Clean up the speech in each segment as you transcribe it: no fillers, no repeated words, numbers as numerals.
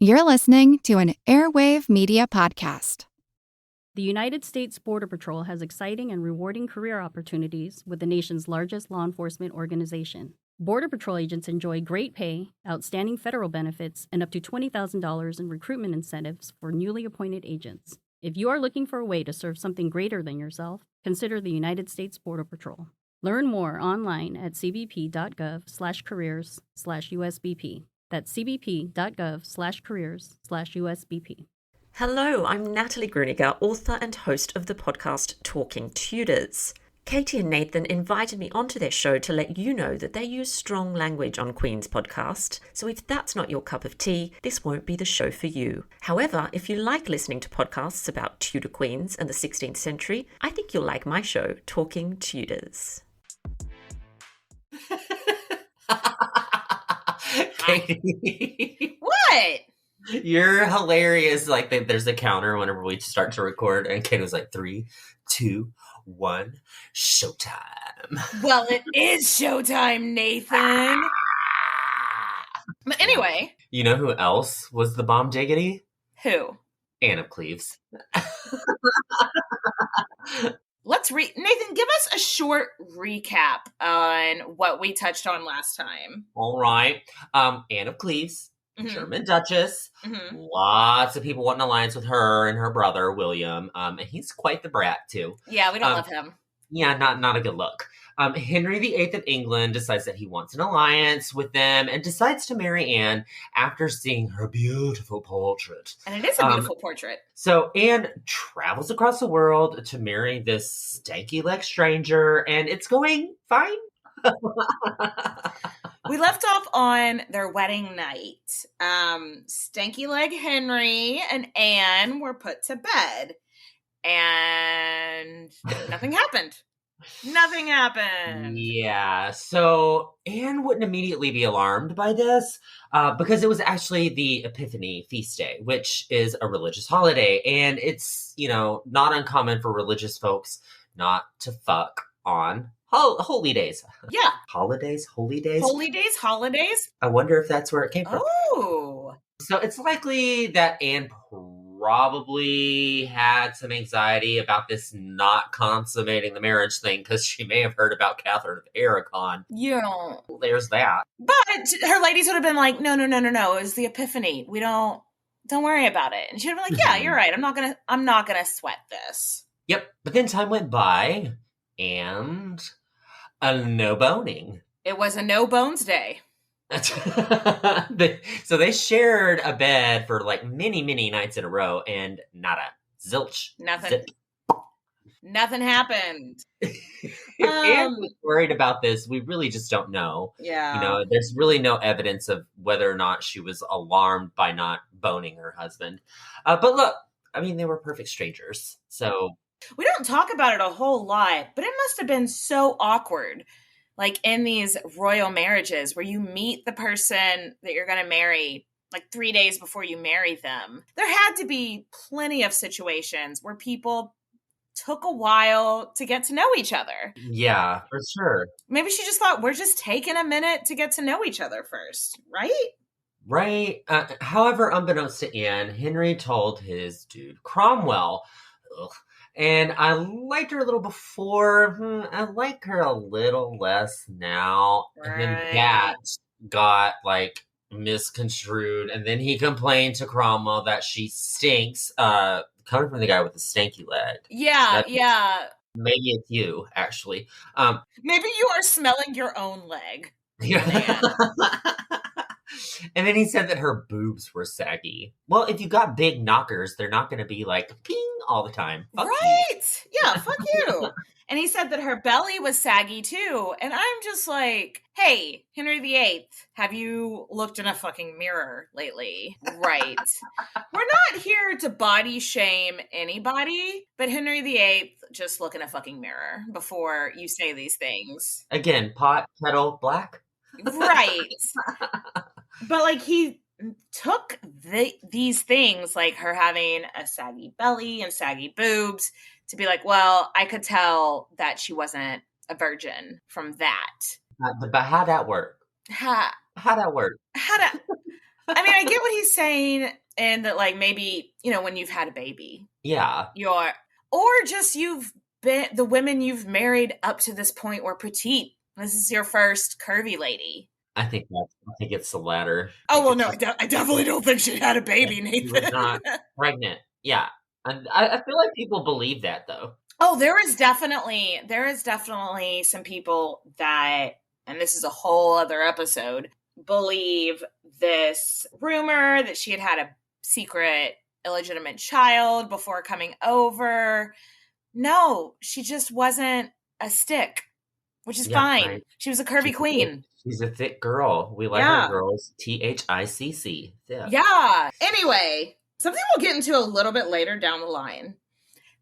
You're listening to an Airwave Media Podcast. The United States Border Patrol has exciting and rewarding career opportunities with the nation's largest law enforcement organization. Border Patrol agents enjoy great pay, outstanding federal benefits, and up to $20,000 in recruitment incentives for newly appointed agents. If you are looking for a way to serve something greater than yourself, consider the United States Border Patrol. Learn more online at cbp.gov/careers/USBP. That's cbp.gov/careers/USBP. Hello, I'm Natalie Gruniger, author and host of the podcast Talking Tudors. Katie and Nathan invited me onto their show to let you know that they use strong language on Queen's podcast, so if that's not your cup of tea, this won't be the show for you. However, if you like listening to podcasts about Tudor queens and the 16th century, I think you'll like my show, Talking Tudors. Katie. What? You're hilarious. Like, there's a counter whenever we start to record, and Katie was like, 3, 2, 1, showtime. Well, it is showtime, Nathan. But anyway. You know who else was the bomb diggity? Who? Anne of Cleves. Nathan, give us a short recap on what we touched on last time. All right. Anne of Cleves, German Duchess. Lots of people want an alliance with her and her brother, William. And he's quite the brat, too. Yeah, we don't love him. Yeah, not a good look. Henry VIII of England decides that he wants an alliance with them and decides to marry Anne after seeing her beautiful portrait. And it is a beautiful portrait. So Anne travels across the world to marry this stanky-leg stranger, and it's going fine. We left off on their wedding night. Stanky-leg Henry and Anne were put to bed, and nothing happened. Nothing happened. Yeah, so Anne wouldn't immediately be alarmed by this because it was actually the Epiphany feast day, which is a religious holiday. And it's, not uncommon for religious folks not to fuck on holy days. Yeah. Holidays? Holy days? Holy days? Holidays? I wonder if that's where it came from. Oh. So it's likely that Anne probably had some anxiety about this not consummating the marriage thing because she may have heard about Catherine of Aragon. Yeah. There's that. But her ladies would have been like, no. It was the Epiphany. Don't worry about it. And she would have been like, yeah, you're right. I'm not gonna sweat this. Yep. But then time went by and no boning. It was a no bones day. So they shared a bed for like many, many nights in a row, and nada. Zilch. Nothing. Nothing happened. If Anne was worried about this, we really just don't know. Yeah. There's really no evidence of whether or not she was alarmed by not boning her husband. But look, they were perfect strangers. So we don't talk about it a whole lot, but it must have been so awkward. Like in these royal marriages where you meet the person that you're going to marry like 3 days before you marry them. There had to be plenty of situations where people took a while to get to know each other. Yeah, for sure. Maybe she just thought, we're just taking a minute to get to know each other first, right? Right. However, unbeknownst to Anne, Henry told his dude Cromwell, and I liked her a little before. I like her a little less now. Right. And then that got misconstrued. And then he complained to Cromwell that she stinks. Coming from the guy with the stanky leg. Yeah. Maybe it's you, actually. Maybe you are smelling your own leg. Yeah. And then he said that her boobs were saggy. Well, if you got big knockers, they're not going to be like ping all the time. Fuck right. You. Yeah, fuck you. And he said that her belly was saggy too. And I'm just like, hey, Henry VIII, have you looked in a fucking mirror lately? Right. We're not here to body shame anybody, but Henry VIII, just look in a fucking mirror before you say these things. Again, pot, kettle, black. Right. But he took these things, like her having a saggy belly and saggy boobs, to be like, well, I could tell that she wasn't a virgin from that. But how'd that work? How'd that work? I mean, I get what he's saying, and that, like, maybe, you know, when you've had a baby, Yeah. or just you've been, the women you've married up to this point were petite. This is your first curvy lady. I think it's the latter. Oh, well, no, I definitely don't think she had a baby, Nathan. She was not pregnant. Yeah. And I feel like people believe that, though. Oh, there is definitely some people that, and this is a whole other episode, believe this rumor that she had had a secret illegitimate child before coming over. No, she just wasn't a stick, which is fine. Right. She was a curvy queen. She's a thick girl. We like her girls. THICC. Yeah. Anyway, something we'll get into a little bit later down the line.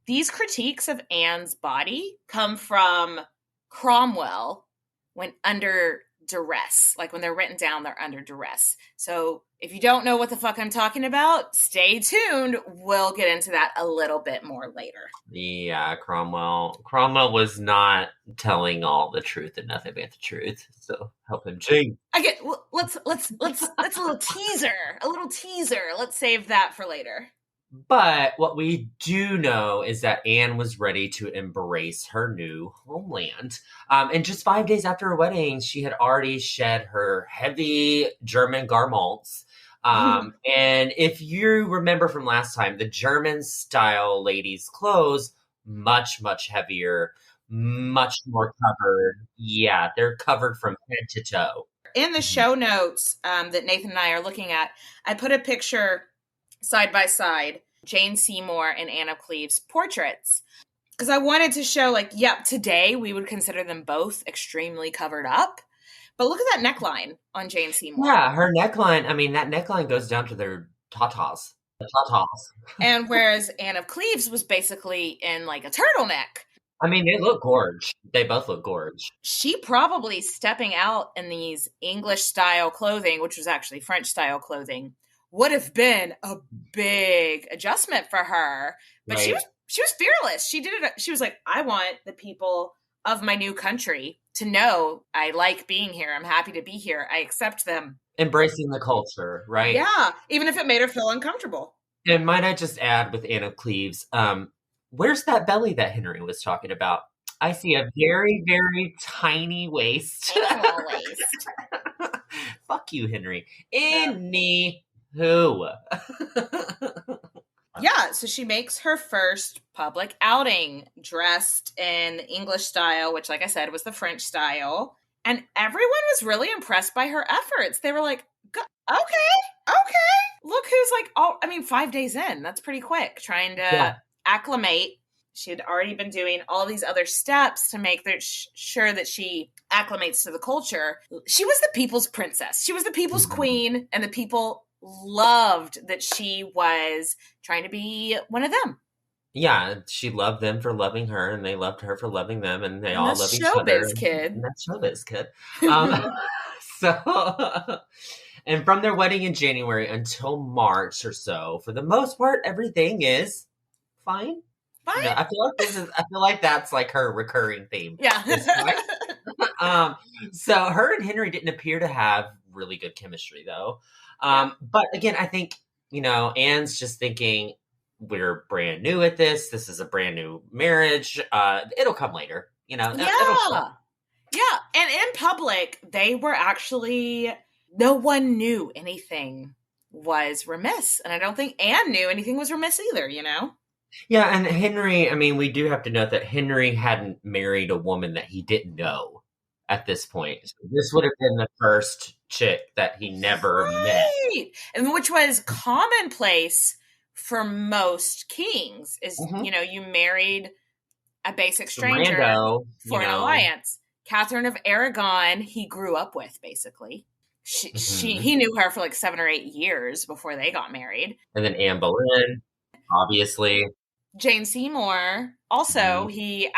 These critiques of Anne's body come from Cromwell when under duress. Like when they're written down, they're under duress. So if you don't know what the fuck I'm talking about, stay tuned. We'll get into that a little bit more later. Yeah, Cromwell was not telling all the truth and nothing but the truth. So help him change. I get. Well, let's that's a little teaser. Let's save that for later. But what we do know is that Anne was ready to embrace her new homeland. And just 5 days after her wedding, she had already shed her heavy German garments. And if you remember from last time, the German-style ladies' clothes, much, much heavier, much more covered. Yeah, they're covered from head to toe. In the show notes that Nathan and I are looking at, I put a picture side by side, Jane Seymour and Anne of Cleves portraits. Because I wanted to show, like, yep, today we would consider them both extremely covered up. But look at that neckline on Jane Seymour. Yeah, her neckline, I mean, that neckline goes down to their tatas. The tatas. And whereas Anne of Cleves was basically in, like, a turtleneck. I mean, they look gorge. They both look gorge. She probably stepping out in these English-style clothing, which was actually French-style clothing, would have been a big adjustment for her. But right. She was fearless. She did it. She was like, I want the people of my new country to know I like being here. I'm happy to be here. I accept them. Embracing the culture, right? Yeah, even if it made her feel uncomfortable. And might I just add with Anne of Cleves, where's that belly that Henry was talking about? I see a very, very tiny waist. Animal waist. Fuck you, Henry. Who? Yeah, so she makes her first public outing dressed in the English style, which, like I said, was the French style. And everyone was really impressed by her efforts. They were like, okay. Look who's like, 5 days in. That's pretty quick. Trying to acclimate. She had already been doing all these other steps to make sure that she acclimates to the culture. She was the people's princess. She was the people's queen, and the people loved that she was trying to be one of them. Yeah, she loved them for loving her, and they loved her for loving them, and they all love each other. That's showbiz, kid. So, and from their wedding in January until March or so, for the most part, everything is fine. Fine. No, I feel like that's like her recurring theme. Yeah. So her and Henry didn't appear to have really good chemistry, though. But again, I think, Anne's just thinking, we're brand new at this. This is a brand new marriage. It'll come later, Yeah. And in public, they were actually, no one knew anything was remiss. And I don't think Anne knew anything was remiss either, Yeah. And Henry, we do have to note that Henry hadn't married a woman that he didn't know at this point. So this would have been the first chick that he never met. And which was commonplace for most kings is, you married a basic stranger for an alliance. Catherine of Aragon, he grew up with, basically. He knew her for like 7 or 8 years before they got married. And then Anne Boleyn, obviously. Jane Seymour, also, he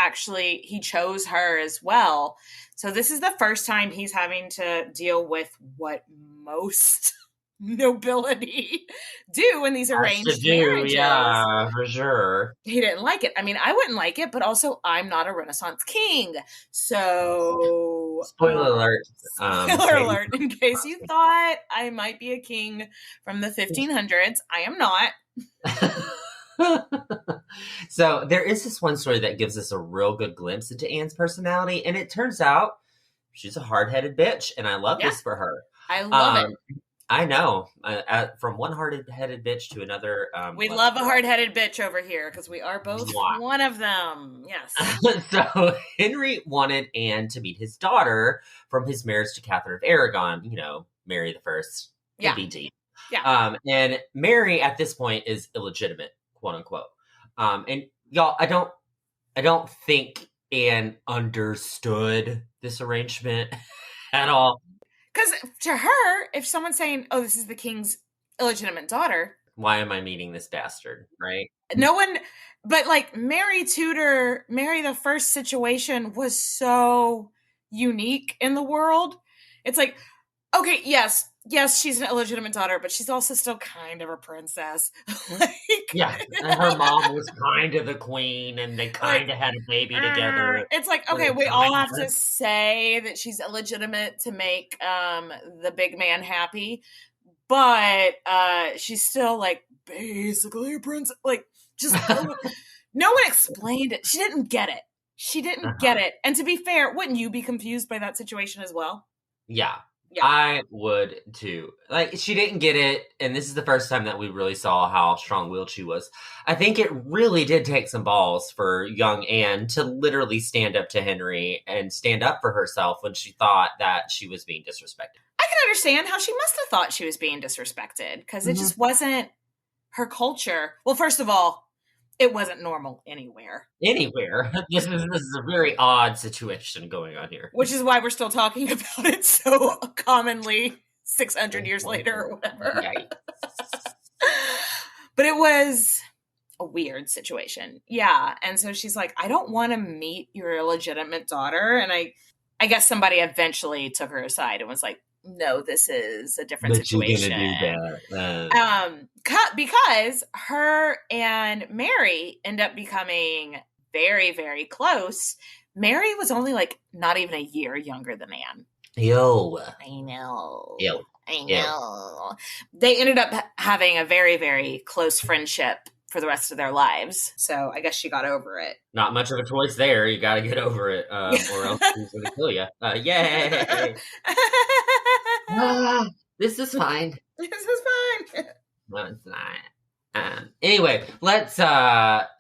chose her as well. So this is the first time he's having to deal with what most nobility do in these arranged marriages. Yeah, for sure. He didn't like it. I wouldn't like it, but also I'm not a Renaissance king. So Spoiler alert. Spoiler alert, in case you thought I might be a king from the 1500s. I am not. So there is this one story that gives us a real good glimpse into Anne's personality, and it turns out she's a hard-headed bitch, and I love this for her. I love it. I know. From one hard-headed bitch to another. We love a hard-headed bitch over here because we are both one of them. Yes. So Henry wanted Anne to meet his daughter from his marriage to Catherine of Aragon. You know, Mary the First. Yeah. BD. Yeah. And Mary at this point is illegitimate, quote unquote. And y'all, I don't think Anne understood this arrangement at all. Because to her, if someone's saying, "Oh, this is the king's illegitimate daughter," why am I meeting this bastard? Right? No one, but like Mary Tudor, Mary the First situation was so unique in the world. It's like, okay, yes, she's an illegitimate daughter, but she's also still kind of a princess. Yeah, and her mom was kind of the queen, and they kind of had a baby together. It's like, okay, we all have to say that she's illegitimate to make the big man happy, but she's still like basically a princess. Like, just no one explained it. She didn't get it. Get it. And to be fair, wouldn't you be confused by that situation as well? Yeah. I would too. Like, she didn't get it, and this is the first time that we really saw how strong-willed she was. I think it really did take some balls for young Anne to literally stand up to Henry and stand up for herself when she thought that she was being disrespected. I can understand how she must have thought she was being disrespected, because it just wasn't her culture. Well, first of all, it wasn't normal anywhere. This is a very odd situation going on here. Which is why we're still talking about it so commonly 600 years later or whatever. Right. But it was a weird situation. Yeah. And so she's like, I don't want to meet your illegitimate daughter. And I guess somebody eventually took her aside and was like, no, this is a different situation. You're gonna do that. Because her and Mary end up becoming very, very close. Mary was only like not even a year younger than Anne. I know. They ended up having a very, very close friendship for the rest of their lives. So I guess she got over it. Not much of a choice there. You got to get over it, or else he's going to kill you. Yay! This is fine. This is fine. No, it's not. Anyway, let's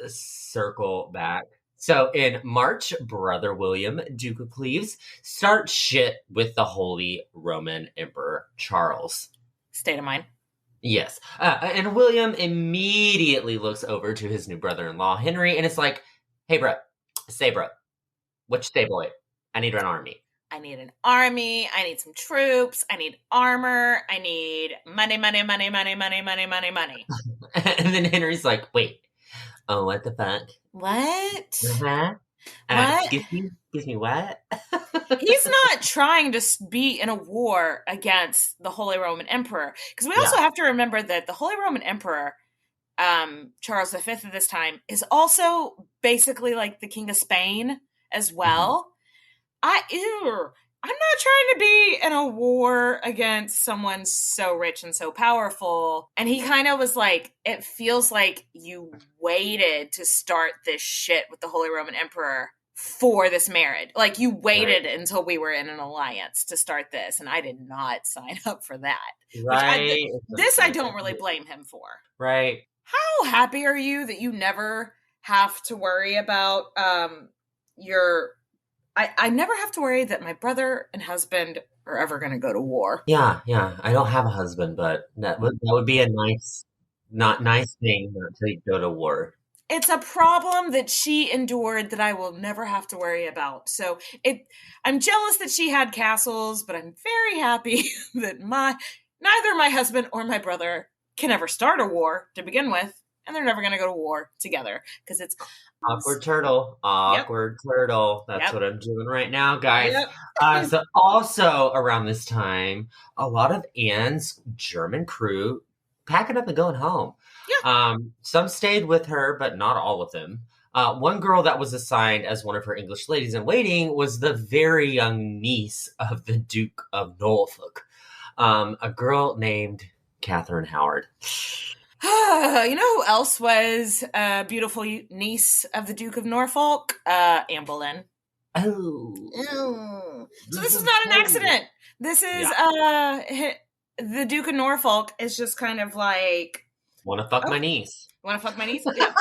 circle back. So in March, Brother William, Duke of Cleves, starts shit with the Holy Roman Emperor Charles. State of mind. Yes. And William immediately looks over to his new brother-in-law, Henry, and it's like, hey, bro, what you say, boy? I need an army. I need an army. I need some troops. I need armor. I need money. And then Henry's like, wait, oh, what the fuck? What? Uh-huh. What? Excuse me, what? He's not trying to be in a war against the Holy Roman Emperor. Because we also have to remember that the Holy Roman Emperor, Charles V at this time, is also basically like the King of Spain as well. I'm not trying to be in a war against someone so rich and so powerful. And he kind of was like, it feels like you waited to start this shit with the Holy Roman Emperor for this marriage. Like, you waited until we were in an alliance to start this. And I did not sign up for that. Right. I don't really blame him for. Right. How happy are you that you never have to worry about I never have to worry that my brother and husband are ever going to go to war. Yeah. I don't have a husband, but that would be a nice thing not to go to war. It's a problem that she endured that I will never have to worry about. So I'm jealous that she had castles, but I'm very happy that neither my husband or my brother can ever start a war to begin with. And they're never going to go to war together because it's awkward turtle. That's what I'm doing right now, guys. So also around this time, a lot of Anne's German crew packing up and going home. Some stayed with her, but not all of them. One girl that was assigned as one of her English ladies in waiting was the very young niece of the Duke of Norfolk, a girl named Catherine Howard. You know who else was a beautiful niece of the Duke of Norfolk? Anne Boleyn. Oh. So this is not an accident. This is the Duke of Norfolk is just kind of like, want to fuck my niece. Want to fuck my niece? Yeah,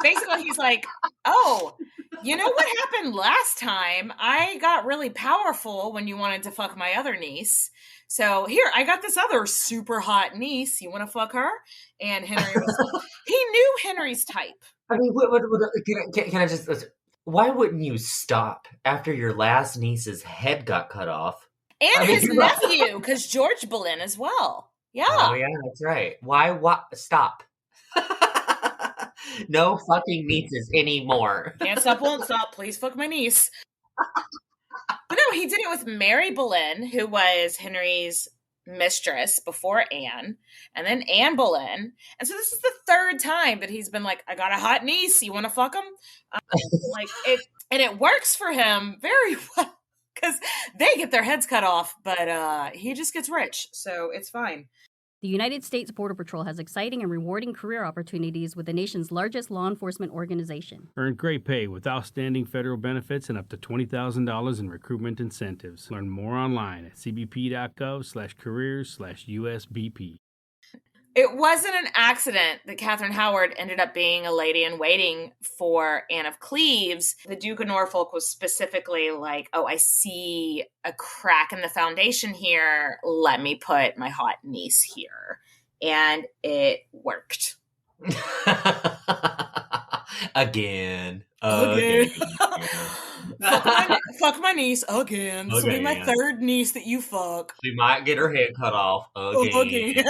basically he's like, oh, you know what happened last time? I got really powerful when you wanted to fuck my other niece. So here, I got this other super hot niece. You want to fuck her? And Henry he knew Henry's type. I mean, can I just... Why wouldn't you stop after your last niece's head got cut off? And his nephew, because George Boleyn as well. Yeah. Oh, yeah, that's right. Why? Stop. No fucking nieces anymore. Can't stop, won't stop. Please fuck my niece. But no, he did it with Mary Boleyn, who was Henry's mistress before Anne, and then Anne Boleyn. And so this is the third time that he's been like, I got a hot niece. You want to fuck him? And it works for him very well because they get their heads cut off, but he just gets rich. So it's fine. The United States Border Patrol has exciting and rewarding career opportunities with the nation's largest law enforcement organization. Earn great pay with outstanding federal benefits and up to $20,000 in recruitment incentives. Learn more online at cbp.gov/careers/USBP. It wasn't an accident that Catherine Howard ended up being a lady in waiting for Anne of Cleves. The Duke of Norfolk was specifically like, oh, I see a crack in the foundation here. Let me put my hot niece here. And it worked. Again. Fuck my niece again. This will be my third niece that you fuck. She might get her head cut off again.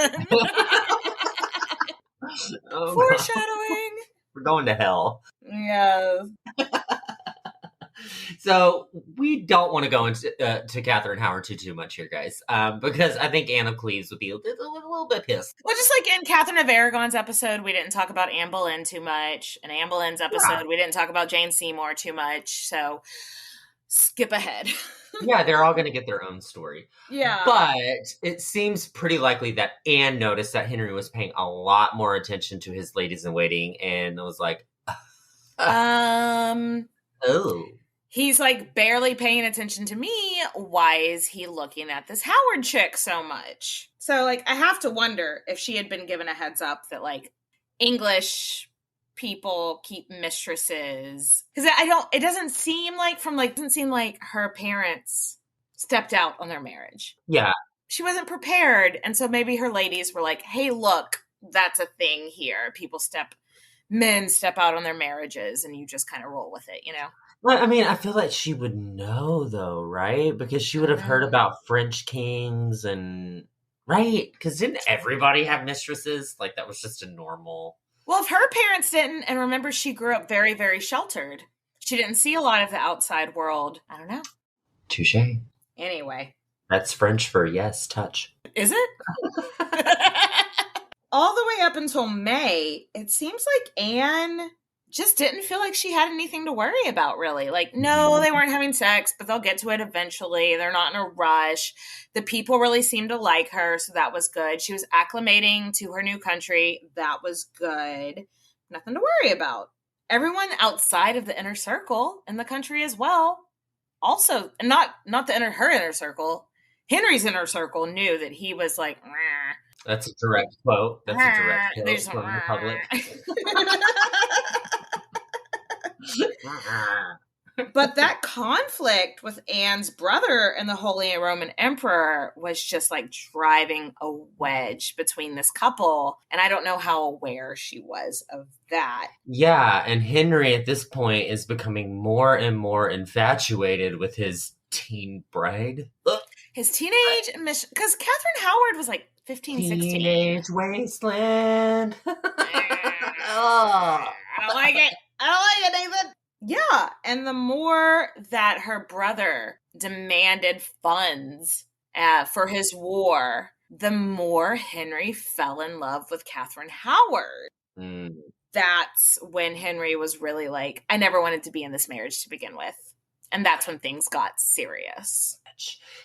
Oh, foreshadowing. We're going to hell. Yeah. So we don't want to go into to Catherine Howard too much here, guys, because I think Anne of Cleves would be a little bit pissed. Well, just like in Catherine of Aragon's episode, we didn't talk about Anne Boleyn too much. In Anne Boleyn's episode, we didn't talk about Jane Seymour too much. So skip ahead. Yeah, they're all going to get their own story. Yeah. But it seems pretty likely that Anne noticed that Henry was paying a lot more attention to his ladies in waiting and was like, oh. He's like barely paying attention to me. Why is he looking at this Howard chick so much? So like, I have to wonder if she had been given a heads up that like English people keep mistresses. Because it doesn't seem like her parents stepped out on their marriage. Yeah. She wasn't prepared. And so maybe her ladies were like, hey, look, that's a thing here. Men step out on their marriages and you just kind of roll with it, you know? Well, I mean, I feel like she would know, though, right? Because she would have heard about French kings and... Right? Because didn't everybody have mistresses? Like, that was just a normal... Well, if her parents didn't, and remember, she grew up very, very sheltered. She didn't see a lot of the outside world. I don't know. Touche. Anyway. That's French for yes, touch. Is it? All the way up until May, it seems like Anne just didn't feel like she had anything to worry about, really. Like, no, they weren't having sex, but they'll get to it eventually. They're not in a rush. The people really seemed to like her, so that was good. She was acclimating to her new country. That was good. Nothing to worry about. Everyone outside of the inner circle in the country as well, also, not her inner circle, Henry's inner circle knew that he was like, meh. That's a direct quote. That's a direct quote from the public. But that conflict with Anne's brother and the Holy Roman Emperor was just like driving a wedge between this couple. And I don't know how aware she was of that. Yeah, and Henry at this point is becoming more and more infatuated with his teen bride. His teenage mission. Because Catherine Howard was like 15, 16. Teenage wasteland. I don't like it, David. Yeah, and the more that her brother demanded funds for his war, the more Henry fell in love with Catherine Howard. that's when Henry was really like, I never wanted to be in this marriage to begin with. And that's when things got serious.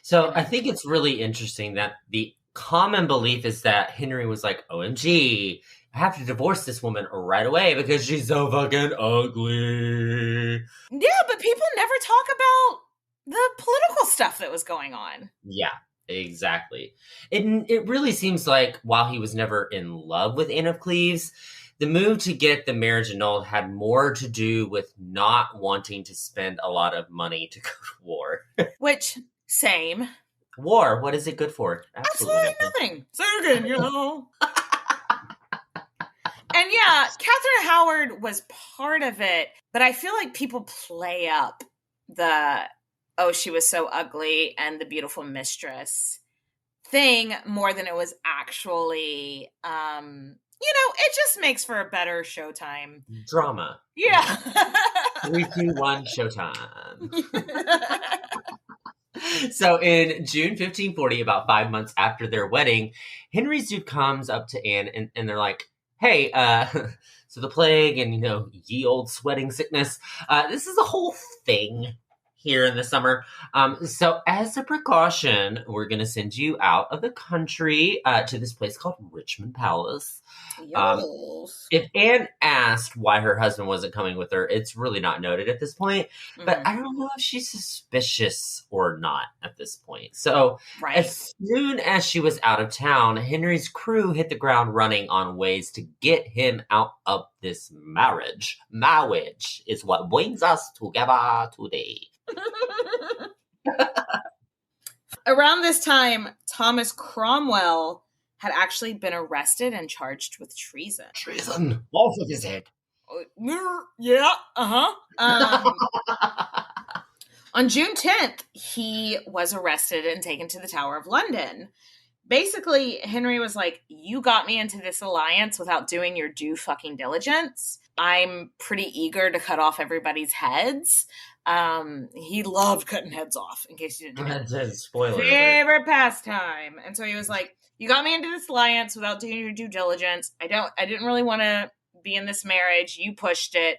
So I think it's really interesting that the common belief is that Henry was like, OMG, I have to divorce this woman right away because she's so fucking ugly. Yeah, but people never talk about the political stuff that was going on. Yeah, exactly. It really seems like while he was never in love with Anne of Cleves, the move to get the marriage annulled had more to do with not wanting to spend a lot of money to go to war. Which, same. War, what is it good for? Absolutely nothing. So good, you know. And yeah, Catherine Howard was part of it, but I feel like people play up the, oh, she was so ugly and the beautiful mistress thing more than it was actually, it just makes for a better showtime. Drama. Yeah. 3, 2, 1, showtime. So in June 1540, about 5 months after their wedding, Henry's duke comes up to Anne and they're like, hey, so the plague and, ye old sweating sickness, this is a whole thing here in the summer. So as a precaution, we're going to send you out of the country to this place called Richmond Palace. If Anne asked why her husband wasn't coming with her, it's really not noted at this point. But I don't know if she's suspicious or not at this point. So as soon as she was out of town, Henry's crew hit the ground running on ways to get him out of this marriage. Marriage is what brings us together today. Around this time, Thomas Cromwell had actually been arrested and charged with treason. Treason? Off with his head. Yeah, On June 10th, he was arrested and taken to the Tower of London. Basically, Henry was like, you got me into this alliance without doing your due fucking diligence. I'm pretty eager to cut off everybody's heads. He loved cutting heads off, in case you didn't know. That's a spoiler. Favorite pastime. And so he was like, you got me into this alliance without doing your due diligence. I didn't really want to be in this marriage. You pushed it.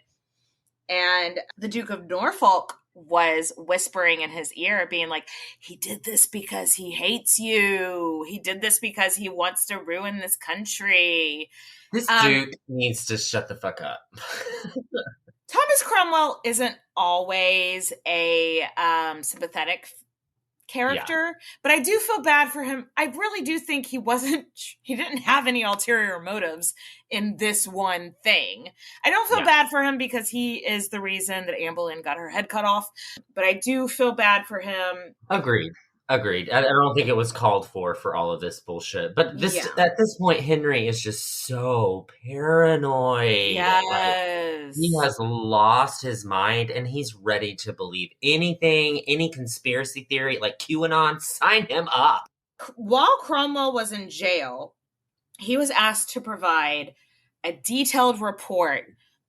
And the Duke of Norfolk was whispering in his ear, being like, he did this because he hates you. He did this because he wants to ruin this country. This Duke needs to shut the fuck up. Thomas Cromwell isn't always a sympathetic character, but I do feel bad for him. I really do think he didn't have any ulterior motives in this one thing. I don't feel bad for him because he is the reason that Anne Boleyn got her head cut off, but I do feel bad for him. Agreed. I don't think it was called for all of this bullshit. But at this point, Henry is just so paranoid. Yes. He has lost his mind and he's ready to believe anything, any conspiracy theory, like QAnon, sign him up. While Cromwell was in jail, he was asked to provide a detailed report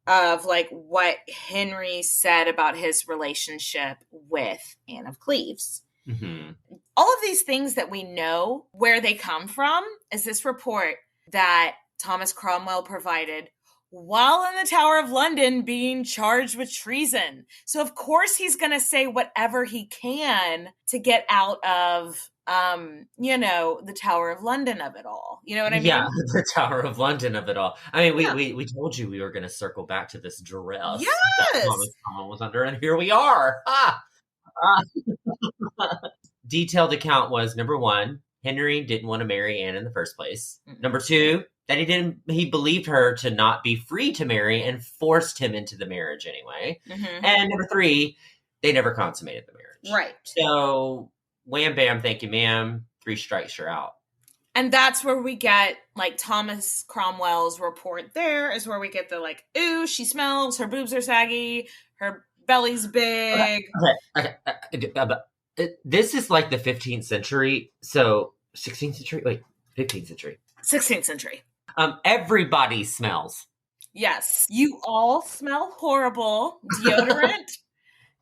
of what Henry said about his relationship with Anne of Cleves. Mm-hmm. All of these things that we know where they come from is this report that Thomas Cromwell provided while in the Tower of London being charged with treason. So of course he's going to say whatever he can to get out of, the Tower of London of it all. You know what I mean? Yeah, the Tower of London of it all. I mean, we told you we were going to circle back to this dress that Thomas Cromwell was under, and here we are. Detailed account was, number one, Henry didn't want to marry Anne in the first place. Mm-hmm. Number two, that he believed her to not be free to marry and forced him into the marriage anyway. Mm-hmm. And number three, they never consummated the marriage. Right. So, wham, bam, thank you, ma'am. 3 strikes, you're out. And that's where we get, Thomas Cromwell's report there is where we get the, ooh, she smells, her boobs are saggy, her belly's big. Okay. This is the 15th century. So 16th century? Wait, 15th century. 16th century. Everybody smells. Yes. You all smell horrible. Deodorant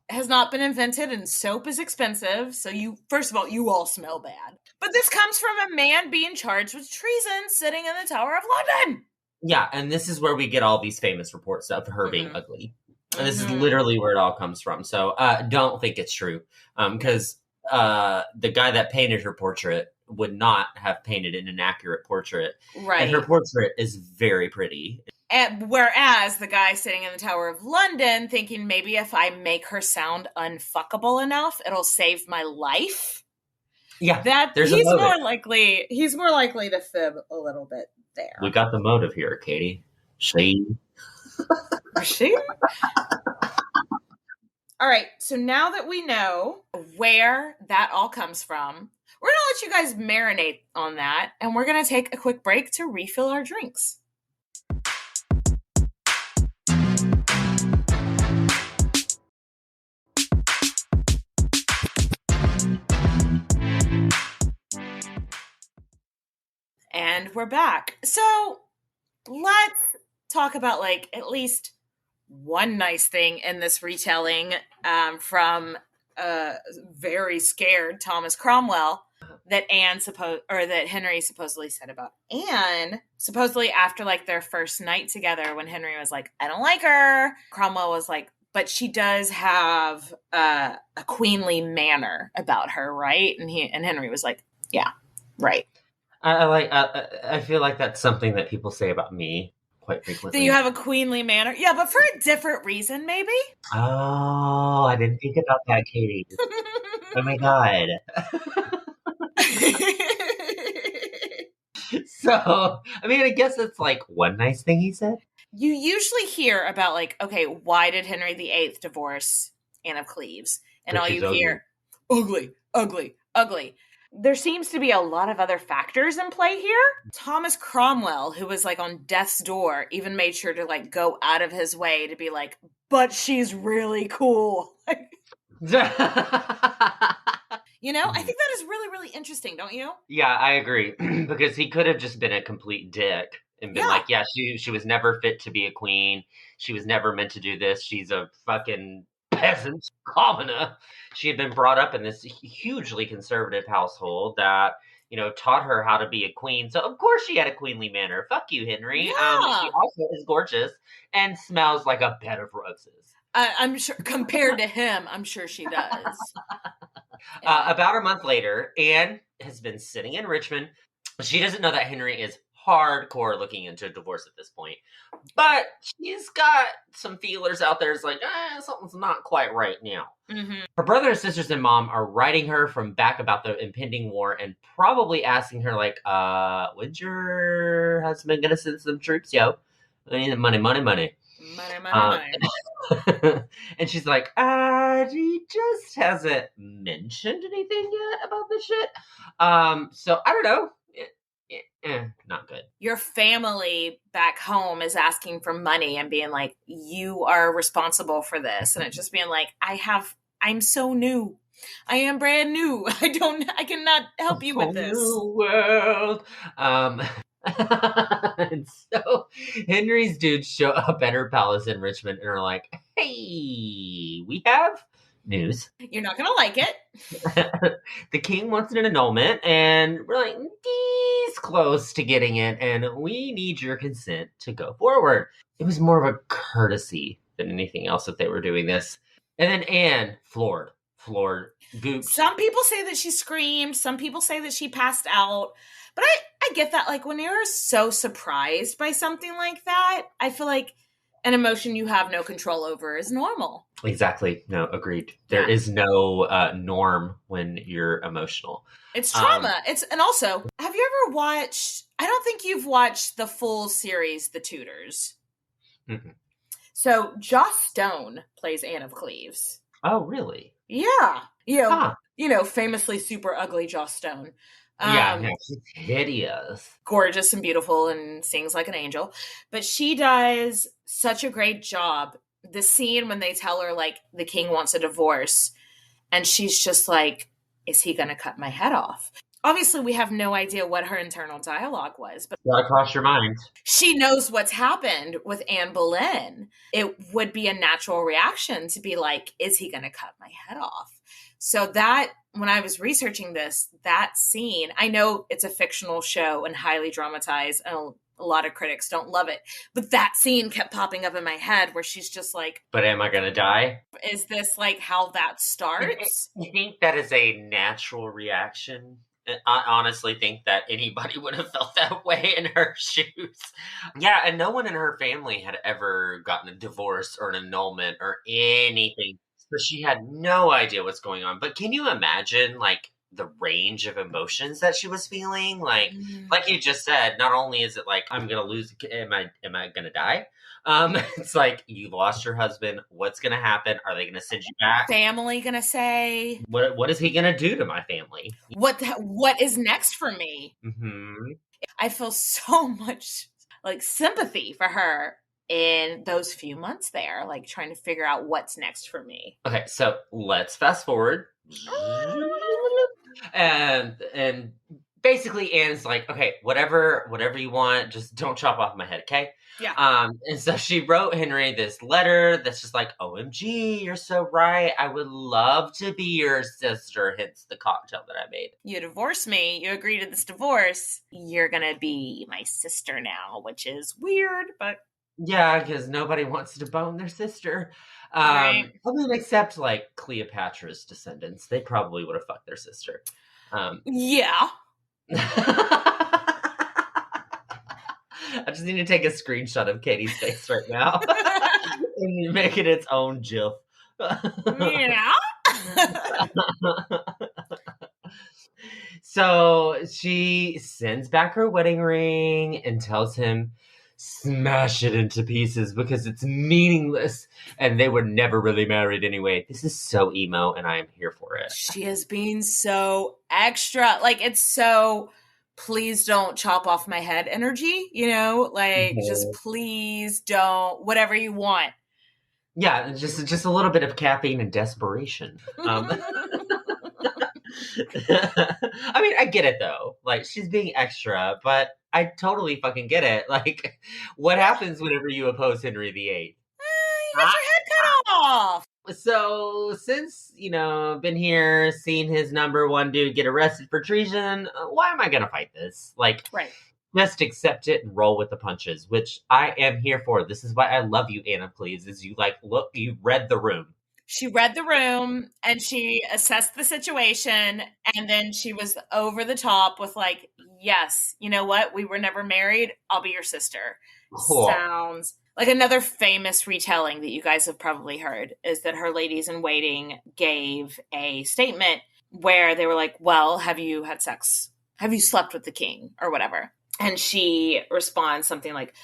has not been invented and soap is expensive. So first of all, you all smell bad. But this comes from a man being charged with treason sitting in the Tower of London. Yeah, and this is where we get all these famous reports of her being Mhm. ugly. And this is Mhm. literally where it all comes from. So don't think it's true. Because the guy that painted her portrait would not have painted an inaccurate portrait. Right. And her portrait is very pretty. Whereas the guy sitting in the Tower of London thinking maybe if I make her sound unfuckable enough, it'll save my life. Yeah, That there's a he's motive. more likely to fib a little bit there. We got the motive here, Katie. She. All right, so now that we know where that all comes from, we're going to let you guys marinate on that, and we're going to take a quick break to refill our drinks. And we're back. So let's talk about like at least one nice thing in this retelling from very scared Thomas Cromwell that that Henry supposedly said about Anne. Supposedly after like their first night together, when Henry was like, "I don't like her," Cromwell was like, "But she does have a queenly manner about her, right?" And Henry was like, "Yeah, right." I feel like that's something that people say about me quite frequently. Do you have a queenly manner? Yeah, but for a different reason, maybe. Oh, I didn't think about that, Katie. Oh my god. So, I mean, I guess it's like one nice thing he said. You usually hear about like, okay, why did Henry VIII divorce Anne of Cleves? And all you hear, ugly, ugly, ugly. There seems to be a lot of other factors in play here. Thomas Cromwell, who was like on death's door, even made sure to like go out of his way to be like, but she's really cool. You know, I think that is really, really interesting, don't you? Yeah, I agree. Because he could have just been a complete dick and been like, yeah, she was never fit to be a queen. She was never meant to do this. She's a fucking peasant commoner. She had been brought up in this hugely conservative household that, you know, taught her how to be a queen. So of course she had a queenly manner. Fuck you, Henry. Yeah. She also is gorgeous and smells like a bed of roses. I'm sure compared to him, I'm sure she does. About a month later, Anne has been sitting in Richmond. She doesn't know that Henry is hardcore looking into a divorce at this point, but she's got some feelers out there. It's like, something's not quite right now. Mm-hmm. Her brother and sisters and mom are writing her from back about the impending war and probably asking her like, when's your husband gonna send some troops, yo? I need the money. Money. And she's like, he just hasn't mentioned anything yet about this shit. So I don't know. Not good. Your family back home is asking for money and being like, you are responsible for this. And it's just being like, I'm so new. I am brand new. I cannot help you with this. New world. And so Henry's dudes show up at her palace in Richmond and are like, hey, we have news. You're not gonna like it. The king wants an annulment, and we're like, he's close to getting it, and we need your consent to go forward. It was more of a courtesy than anything else that they were doing this. And then Anne, floored, gooped. Some people say that she screamed. Some people say that she passed out. But I get that. Like, when you're so surprised by something like that, I feel like an emotion you have no control over is normal. Exactly. No, agreed. There is no norm when you're emotional. It's trauma. And also, have you ever watched, I don't think you've watched the full series, The Tudors. Mm-mm. So Joss Stone plays Anne of Cleves. Oh, really? Yeah. You know, famously super ugly Joss Stone. She's hideous. Gorgeous and beautiful and sings like an angel. But she does such a great job. The scene when they tell her, like, the king wants a divorce, and she's just like, is he going to cut my head off? Obviously, we have no idea what her internal dialogue was. But gotta cross your mind. She knows what's happened with Anne Boleyn. It would be a natural reaction to be like, is he going to cut my head off? So that, when I was researching this, that scene, I know it's a fictional show and highly dramatized, and A lot of critics don't love it. But that scene kept popping up in my head where she's just like, but am I going to die? is this like how that starts? I think that is a natural reaction. I honestly think that anybody would have felt that way in her shoes. Yeah, and no one in her family had ever gotten a divorce or an annulment or anything. So she had no idea what's going on. But can you imagine, like, the range of emotions that she was feeling? Like you just said, not only is it like, I'm going to lose, am I going to die? It's like, you lost your husband. What's going to happen? Are they going to send you back? Family going to say? What is he going to do to my family? What is next for me? Mm-hmm. I feel so much like sympathy for her in those few months there, like trying to figure out what's next for me. Okay, so let's fast forward. And basically Anne's like, okay, whatever you want, just don't chop off my head, okay? Yeah. And so she wrote Henry this letter that's just like, OMG, you're so right. I would love to be your sister, hence the cocktail that I made. You divorce me, you agree to this divorce, you're gonna be my sister now, which is weird, but yeah, because nobody wants to bone their sister. Right. I mean, except like Cleopatra's descendants. They probably would have fucked their sister. Yeah. I just need to take a screenshot of Katie's face right now and make it its own GIF. Yeah. So she sends back her wedding ring and tells him, smash it into pieces because it's meaningless and they were never really married anyway. This is so emo and I am here for it. She is being so extra. Like, it's so, please don't chop off my head energy, you know? Like, just please don't, whatever you want. Yeah, just a little bit of caffeine and desperation. I mean, I get it though. Like, she's being extra, but I totally fucking get it. Like, what happens whenever you oppose Henry VIII? You get your head cut off. So, since, been here, seen his number one dude get arrested for treason, why am I gonna fight this? Like, right. Just accept it and roll with the punches, which I am here for. This is why I love you, Anne of Cleves, is you you read the room. She read the room and she assessed the situation, and then she was over the top with like, yes, you know what? We were never married. I'll be your sister. Cool. Sounds like another famous retelling that you guys have probably heard is that her ladies in waiting gave a statement where they were like, well, have you had sex? Have you slept with the king or whatever? And she responds something like,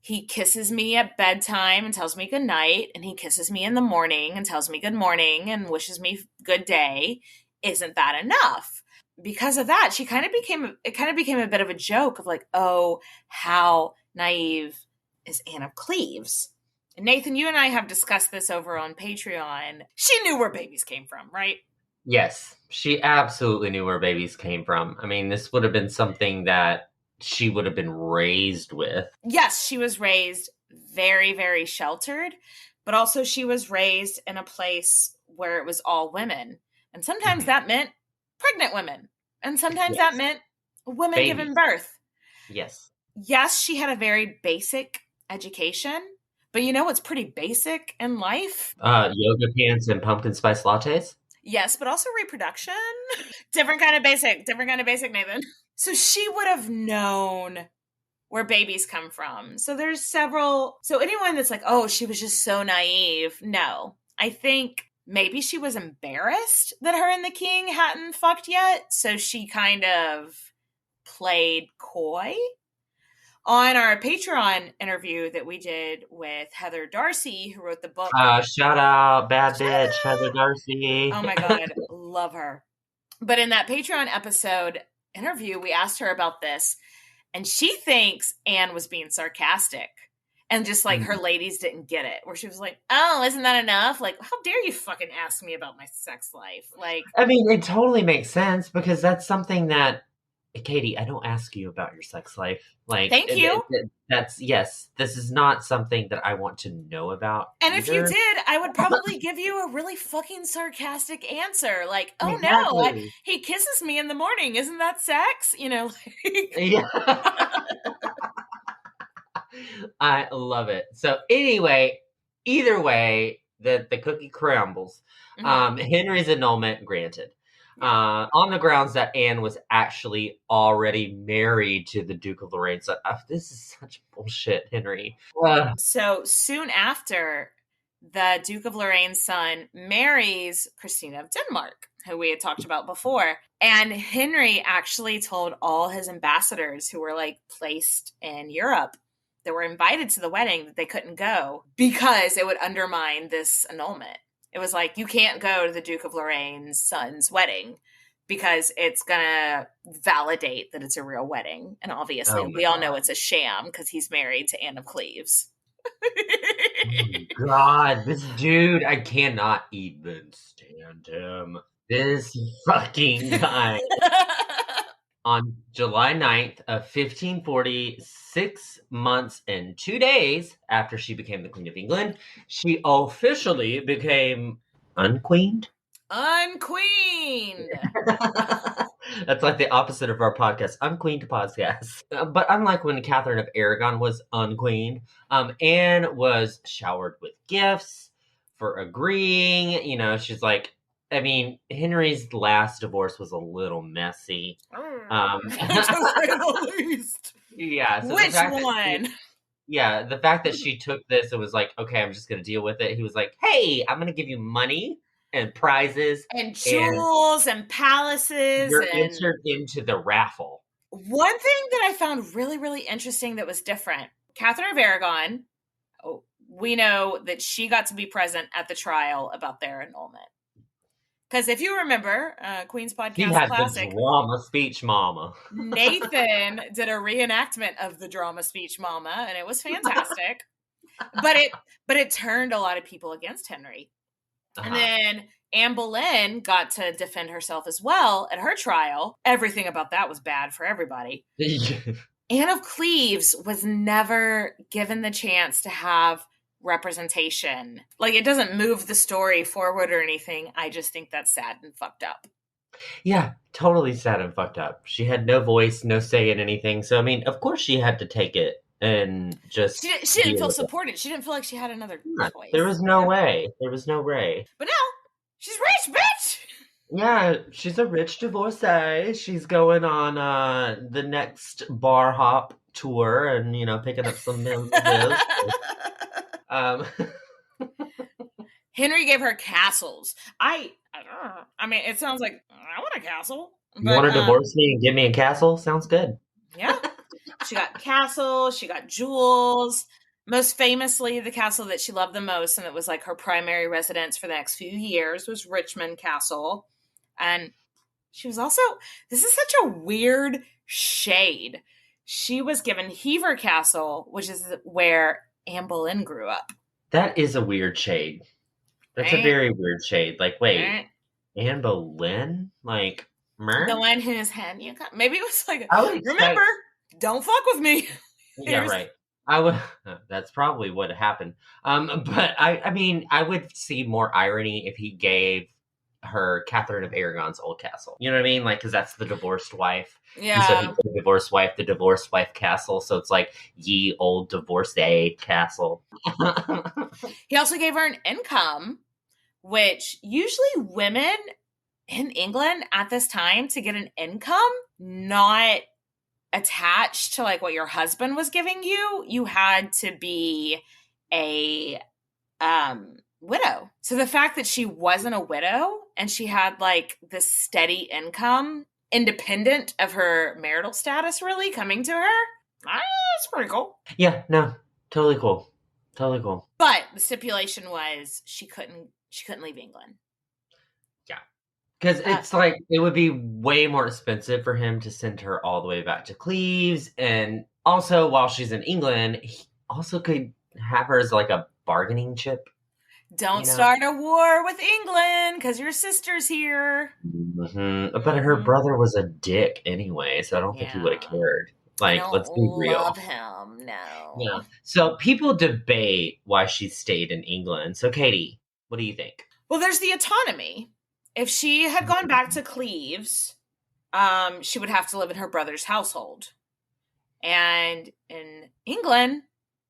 he kisses me at bedtime and tells me good night, and he kisses me in the morning and tells me good morning and wishes me good day. Isn't that enough? Because of that, it kind of became a bit of a joke of like, oh, how naive is Anne of Cleves? And Nathan, you and I have discussed this over on Patreon. She knew where babies came from, right? Yes, she absolutely knew where babies came from. I mean, this would have been something that she would have been raised with. Yes, she was raised very, very sheltered, but also she was raised in a place where it was all women. And sometimes that meant pregnant women. And sometimes that meant women giving birth. Yes. Yes, she had a very basic education, but you know what's pretty basic in life? Yoga pants and pumpkin spice lattes? Yes, but also reproduction. Different kind of basic, Nathan. So she would have known where babies come from. So there's several. So anyone that's like, oh, she was just so naive. No, I think maybe she was embarrassed that her and the king hadn't fucked yet. So she kind of played coy. On our Patreon interview that we did with Heather Darcy, who wrote the book. Shout out, bad bitch, Heather Darcy. Oh my God, love her. But in that Patreon episode interview, we asked her about this, and she thinks Anne was being sarcastic. And just like her ladies didn't get it, where she was like, oh, isn't that enough? Like, how dare you fucking ask me about my sex life? Like, I mean, it totally makes sense because that's something that, Katie, I don't ask you about your sex life. Like, thank you. Yes, this is not something that I want to know about. And either. If you did, I would probably give you a really fucking sarcastic answer. Like, oh exactly. no, he kisses me in the morning. Isn't that sex? You know? Yeah. I love it. So anyway, either way, the cookie crumbles. Henry's annulment granted. On the grounds that Anne was actually already married to the Duke of Lorraine. So this is such bullshit, Henry. So soon after, the Duke of Lorraine's son marries Christina of Denmark, who we had talked about before. And Henry actually told all his ambassadors who were like placed in Europe that were invited to the wedding that they couldn't go because it would undermine this annulment. It was like, you can't go to the Duke of Lorraine's son's wedding because it's going to validate that it's a real wedding. And obviously, we all know it's a sham because he's married to Anne of Cleves. Oh God, this dude, I cannot even stand him. This fucking guy. On July 9th of 1540, 6 months and 2 days after she became the Queen of England, she officially became unqueened. Unqueened! That's like the opposite of our podcast, Unqueened podcast. But unlike when Catherine of Aragon was unqueened, Anne was showered with gifts for agreeing. You know, she's like, I mean, Henry's last divorce was a little messy. To say the least. Yeah. So which one? The fact that she took this and was like, okay, I'm just going to deal with it. He was like, hey, I'm going to give you money and prizes and jewels and palaces. You're entered into the raffle. One thing that I found really, really interesting that was different. Catherine of Aragon, we know that she got to be present at the trial about their annulment. Because if you remember, Queen's Podcast he had Classic, the drama speech mama. Nathan did a reenactment of the drama speech mama, and it was fantastic. but it turned a lot of people against Henry. And then Anne Boleyn got to defend herself as well at her trial. Everything about that was bad for everybody. Anne of Cleves was never given the chance to have representation. Like, it doesn't move the story forward or anything. I just think that's sad and fucked up. Yeah, totally sad and fucked up. She had no voice, no say in anything. So, I mean, of course she had to take it. And just she didn't feel supported. She didn't feel like she had another choice. There was no way. There was no way. But now she's rich, bitch. Yeah, she's a rich divorcee. She's going on the next bar hop tour and picking up some bills. Henry gave her castles. I mean, it sounds like I want a castle. You want to divorce me and give me a castle? Sounds good. Yeah. She got castle, she got jewels. Most famously, the castle that she loved the most, and it was like her primary residence for the next few years, was Richmond Castle. And she was also, this is such a weird shade. She was given Hever Castle, which is where Anne Boleyn grew up. That is a weird shade. That's a very weird shade. Like, wait, Anne Boleyn? Like, the one whose hand you got. Maybe it was like, remember, don't fuck with me. Yeah, right. That's probably what happened. But I mean, I would see more irony if he gave her Catherine of Aragon's old castle. You know what I mean? Like, because that's the divorced wife. Yeah. And so he gave the divorced wife castle. So it's like, ye old divorcee castle. He also gave her an income, which usually women in England at this time, to get an income, not attached to like what your husband was giving you, you had to be a widow. So the fact that she wasn't a widow and she had like this steady income independent of her marital status really coming to her, it's pretty cool. Yeah, no, totally cool. Totally cool. But the stipulation was she couldn't leave England. Yeah. Because it's like, it would be way more expensive for him to send her all the way back to Cleves. And also, while she's in England, he also could have her as like a bargaining chip. Don't start a war with England because your sister's here. Mm-hmm. But her brother was a dick anyway, so I don't think he would have cared. Like, let's be real. Love him, no. Yeah. So people debate why she stayed in England. So Katie, what do you think? Well, there's the autonomy. If she had gone back to Cleves, she would have to live in her brother's household. And in England,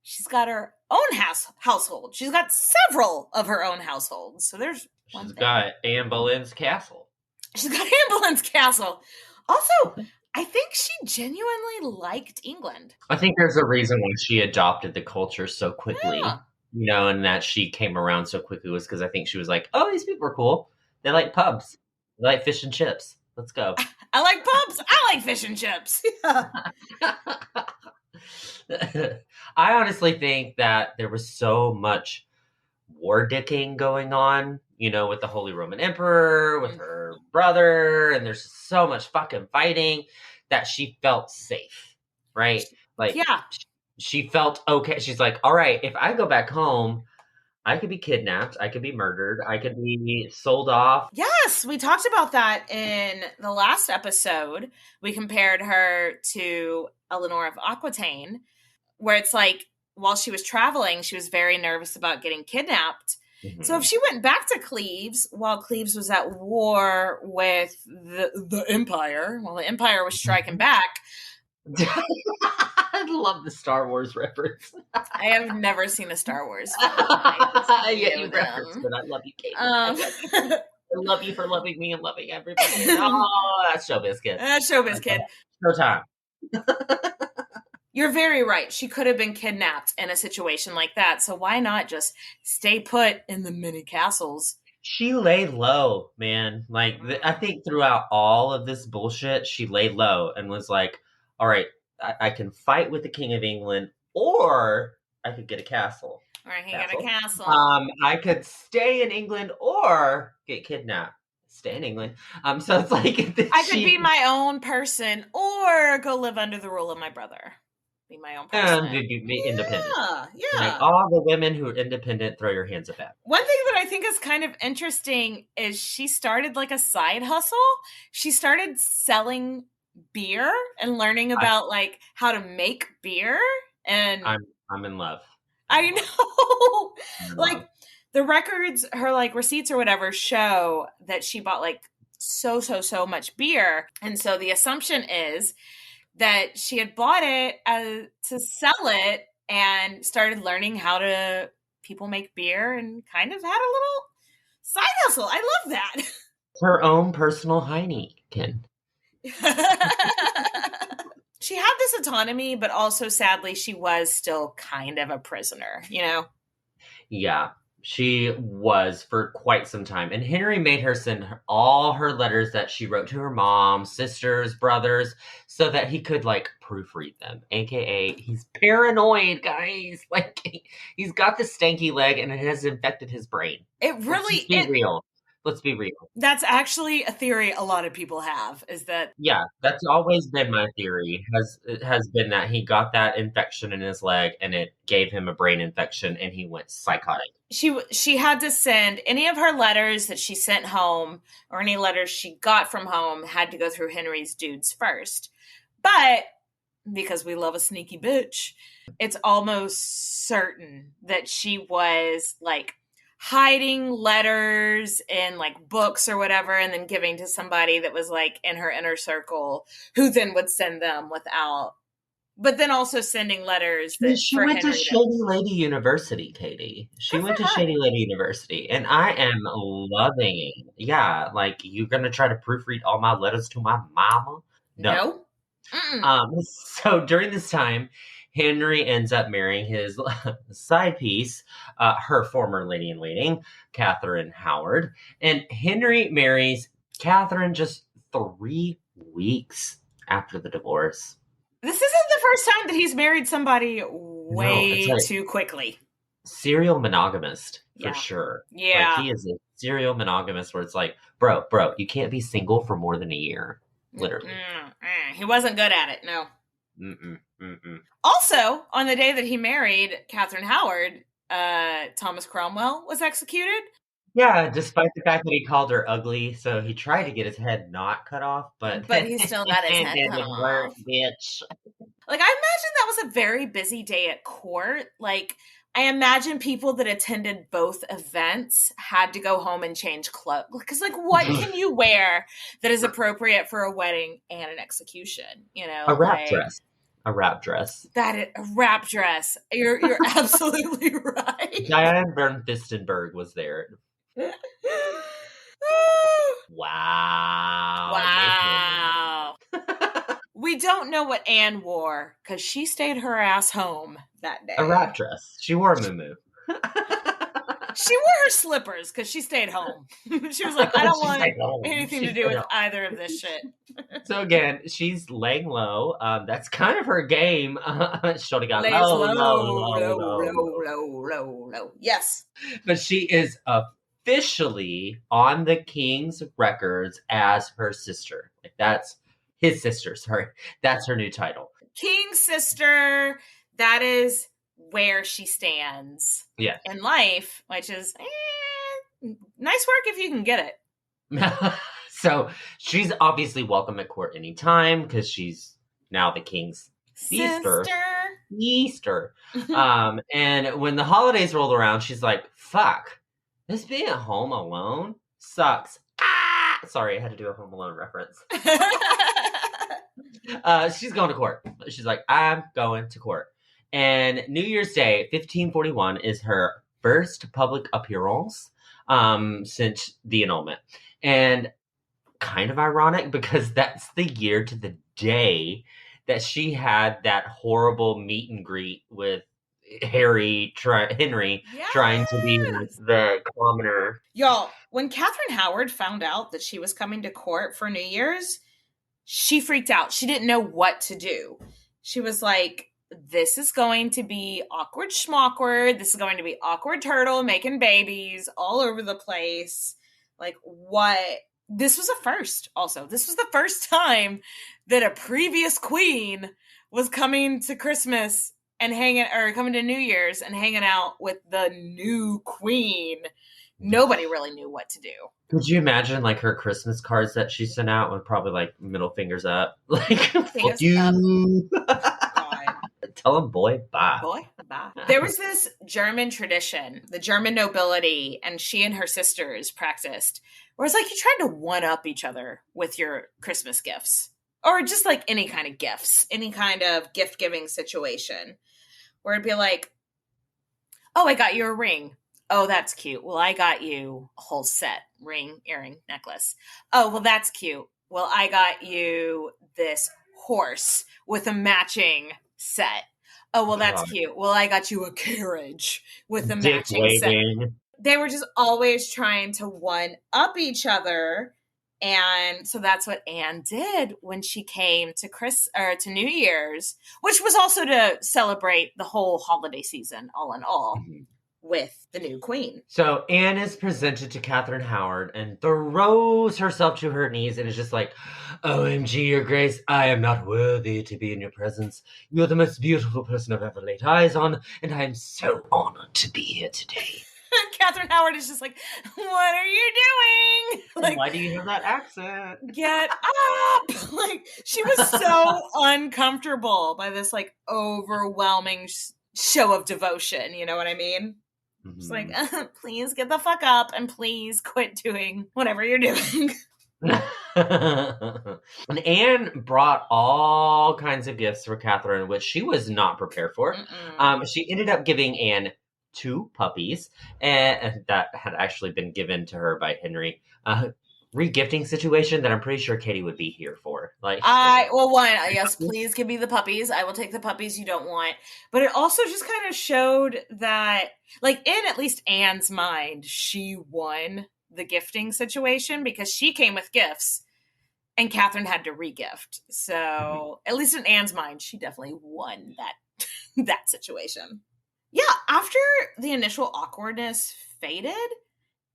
she's got her own household. She's got several of her own households. So there's one She's thing. got Anne Boleyn's castle. She's got Anne Boleyn's castle. Also, I think she genuinely liked England. I think there's a reason why she adopted the culture so quickly, Yeah. and that she came around so quickly was because I think she was like, oh, these people are cool. They like pubs. They like fish and chips. Let's go. I like pubs. I like fish and chips. I honestly think that there was so much war dicking going on, with the Holy Roman Emperor, with her brother, and there's so much fucking fighting that she felt safe, right? Like, Yeah. she felt okay. She's like, all right, if I go back home, I could be kidnapped, I could be murdered, I could be sold off. Yes, we talked about that in the last episode. We compared her to Eleanor of Aquitaine, where it's like, while she was traveling, she was very nervous about getting kidnapped. Mm-hmm. So if she went back to Cleves while Cleves was at war with the Empire, while the Empire was striking back. I love the Star Wars reference. I have never seen a Star Wars film. Yeah, you referenced it. I love you, Kate. I love you for loving me and loving everybody. Oh, that's Showbiz Kid. That's Showbiz Kid. Showtime. You're very right. She could have been kidnapped in a situation like that. So why not just stay put in the mini castles? She laid low, man. Like, I think throughout all of this bullshit, she laid low and was like, all right, I can fight with the King of England, or I could get a castle. Or I can get a castle. I could stay in England or get kidnapped. Stay in England. So it's like... I could be my own person or go live under the rule of my brother. Be my own person. And be independent. Yeah. Like, all the women who are independent, throw your hands up at. One thing that I think is kind of interesting is she started like a side hustle. She started selling beer and learning about like how to make beer. And I'm in love. I know. Like the records, her like receipts or whatever show that she bought like so much beer. And so the assumption is that she had bought it to sell it and started learning how to people make beer and kind of had a little side hustle. I love that. Her own personal Heineken. She had this autonomy, but also sadly she was still kind of a prisoner, Yeah, she was for quite some time. And Henry made her send all her letters that she wrote to her mom, sisters, brothers, so that he could like proofread them. AKA, he's paranoid, guys. Like, he's got the stanky leg and it has infected his brain. It really is real. Let's be real. That's actually a theory a lot of people have, is that... Yeah, that's always been my theory, has been that he got that infection in his leg and it gave him a brain infection and he went psychotic. She had to send any of her letters that she sent home or any letters she got from home had to go through Henry's dudes first. But because we love a sneaky bitch, it's almost certain that she was like hiding letters in like books or whatever and then giving to somebody that was like in her inner circle who then would send them without, but then also sending letters that she went to Shady Lady University, Katie. She went to Shady Lady University and I am loving it. Yeah, like, you're gonna try to proofread all my letters to my mama? No. So during this time, Henry ends up marrying his side piece, her former lady-in-waiting, Catherine Howard. And Henry marries Catherine just 3 weeks after the divorce. This isn't the first time that he's married somebody way too quickly. Serial monogamist, for sure. Yeah. Like, he is a serial monogamist where it's like, bro, you can't be single for more than a year. Literally. He wasn't good at it, no. Also, on the day that he married Catherine Howard, Thomas Cromwell was executed. Yeah, despite the fact that he called her ugly, so he tried to get his head not cut off, but he still got his head cut off. Bitch. Like, I imagine that was a very busy day at court. Like, I imagine people that attended both events had to go home and change clothes. Because, like, what can you wear that is appropriate for a wedding and an execution? A wrap dress. A wrap dress. That is a wrap dress. You're absolutely right. Diane Van Fistenberg was there. Wow. Wow. We don't know what Anne wore because she stayed her ass home that day. A wrap dress. She wore a muumuu. She wore her slippers because she stayed home. She was like, I don't want anything to do with either of this shit. So again, she's laying low. That's kind of her game. She only got Lays low. Yes. But she is officially on the king's records as her sister. Like, that's his sister, sorry. That's her new title. King's sister. That is where she stands in life, which is nice work if you can get it. So she's obviously welcome at court anytime because she's now the king's sister. And when the holidays rolled around, she's like, fuck, this being at home alone sucks. Sorry, I had to do a Home Alone reference. She's going to court. She's like, I'm going to court. And New Year's Day, 1541, is her first public appearance since the annulment. And kind of ironic because that's the year to the day that she had that horrible meet and greet with Henry trying to be the commoner. Y'all, when Catherine Howard found out that she was coming to court for New Year's, she freaked out. She didn't know what to do. She was like, this is going to be awkward schmawkward. This is going to be awkward turtle making babies all over the place. Like, what? This was a first also. This was the first time that a previous queen was coming to Christmas and coming to New Year's and hanging out with the new queen. Nobody really knew what to do. Could you imagine, like, her Christmas cards that she sent out with probably, like, middle fingers up? Like, fuck you. Tell him, boy, bye. Boy, bye. There was this German tradition, the German nobility, and she and her sisters practiced, where it's like you tried to one-up each other with your Christmas gifts. Or just, like, any kind of gifts. Any kind of gift-giving situation. Where it'd be like, oh, I got you a ring. Oh, that's cute. Well, I got you a whole set. Ring, earring, necklace. Oh, well, that's cute. Well, I got you this horse with a matching set. Oh, well, that's cute. Well, I got you a carriage with a matching set. They were just always trying to one-up each other. And so that's what Anne did when she came to New Year's, which was also to celebrate the whole holiday season, all in all. Mm-hmm. With the new queen. So Anne is presented to Catherine Howard and throws herself to her knees and is just like, OMG, Your Grace, I am not worthy to be in your presence. You're the most beautiful person I've ever laid eyes on, and I am so honored to be here today. Catherine Howard is just like, what are you doing? Like, why do you have that accent? Get up! Like, she was so uncomfortable by this, like, overwhelming show of devotion. You know what I mean? Mm-hmm. It's like, please get the fuck up and please quit doing whatever you're doing. And Anne brought all kinds of gifts for Catherine, which she was not prepared for. She ended up giving Anne 2 puppies, and that had actually been given to her by Henry. Regifting situation that I'm pretty sure Katie would be here for. Yes, please give me the puppies. I will take the puppies you don't want. But it also just kind of showed that, like, in at least Anne's mind, she won the gifting situation because she came with gifts and Catherine had to regift. So at least in Anne's mind, she definitely won that situation. Yeah, after the initial awkwardness faded,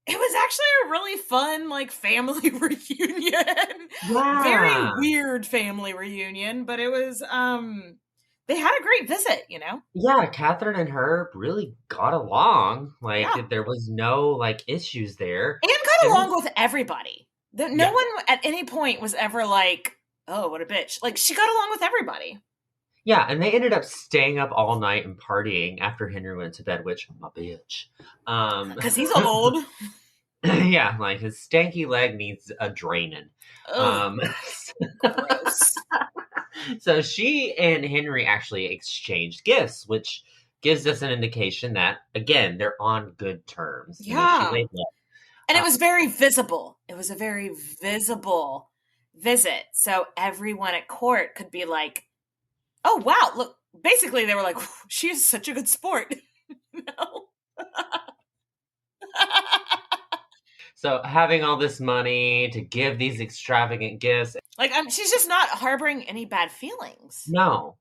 it was actually a really fun, like, family reunion. Yeah. Very weird family reunion, but it was, they had a great visit, you know? Yeah, Catherine and her really got along. Like, there was no, like, issues there. And got along with everybody. No one at any point was ever like, oh, what a bitch. Like, she got along with everybody. Yeah, and they ended up staying up all night and partying after Henry went to bed, which, my bitch. Because he's old. Yeah, like, his stanky leg needs a draining. Gross. So she and Henry actually exchanged gifts, which gives us an indication that, again, they're on good terms. You know, she Yeah. laid low. And it was very visible. It was a very visible visit. So everyone at court could be like, oh, wow, look. Basically, they were like, she is such a good sport. No. So having all this money to give these extravagant gifts. Like, she's just not harboring any bad feelings. No.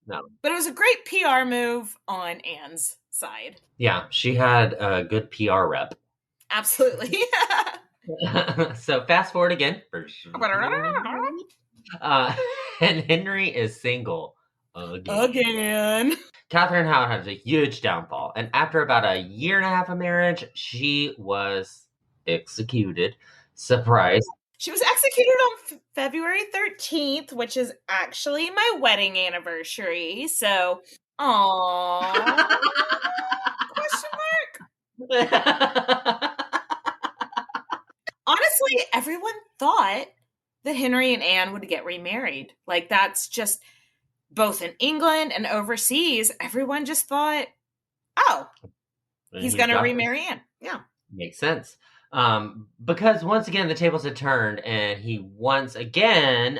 But it was a great PR move on Anne's side. Yeah, she had a good PR rep. Absolutely. So fast forward again. And Henry is single again. Catherine Howard has a huge downfall. And after about a year and a half of marriage, she was executed. Surprise. She was executed on February 13th, which is actually my wedding anniversary. So, aww. Question mark? Honestly, everyone thought that Henry and Anne would get remarried. Like, that's just both in England and overseas. Everyone just thought, oh, he's going to remarry Anne. Yeah. Makes sense. Because once again, the tables had turned and he once again,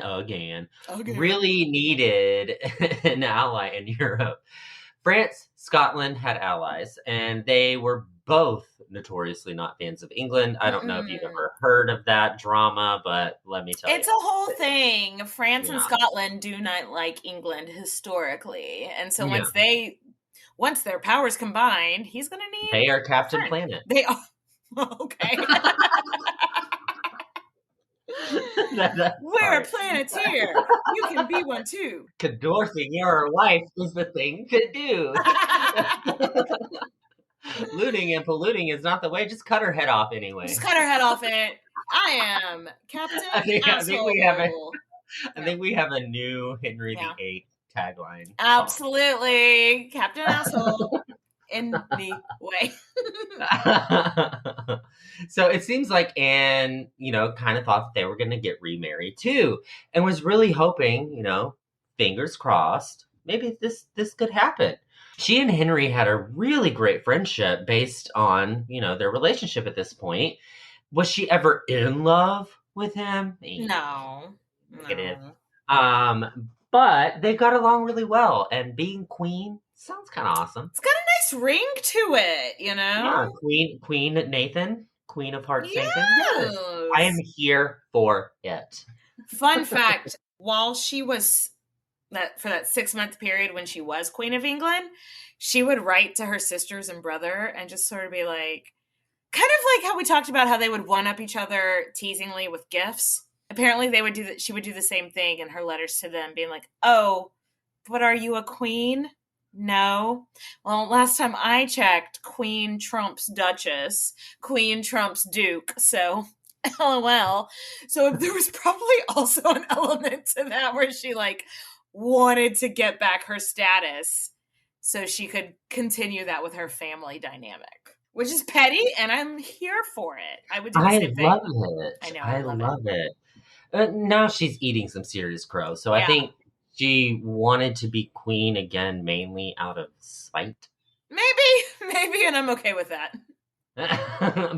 really needed an ally in Europe. France, Scotland had allies, and they were both notoriously not fans of England. I don't know if you've ever heard of that drama, but let me tell you. It's a whole thing. France and Scotland do not like England historically. And so once their powers combined, he's going to need... They are Captain Planet. They are. Okay. We're a planeteer. You can be one too. Condorsing your wife is the thing to do. Looting and polluting is not the way. Just cut her head off anyway. Just cut her head off it. I am Captain Asshole. I think we have a new Henry VIII tagline. Absolutely. Captain Asshole. In the way. So it seems like Anne, kind of thought that they were going to get remarried too, and was really hoping, fingers crossed, maybe this could happen. She and Henry had a really great friendship based on, their relationship at this point. Was she ever in love with him? No. Negative. But they got along really well, and being queen sounds kind of awesome. It's got a nice ring to it, Yeah, Queen Nathan, Queen of Hearts Nathan. Yes. I am here for it. Fun fact, while she was for that 6-month period when she was Queen of England, she would write to her sisters and brother and just sort of be like, kind of like how we talked about how they would one-up each other teasingly with gifts. Apparently they would do that. She would do the same thing in her letters to them, being like, oh, but are you a queen? No. Well, last time I checked, queen trumps duchess, queen trumps duke. So, LOL. So there was probably also an element to that where she wanted to get back her status so she could continue that with her family dynamic. Which is petty, and I'm here for it. I would do the same thing. I love it. I know. I love it. Now she's eating some serious crow. So I think she wanted to be queen again, mainly out of spite. Maybe, and I'm okay with that.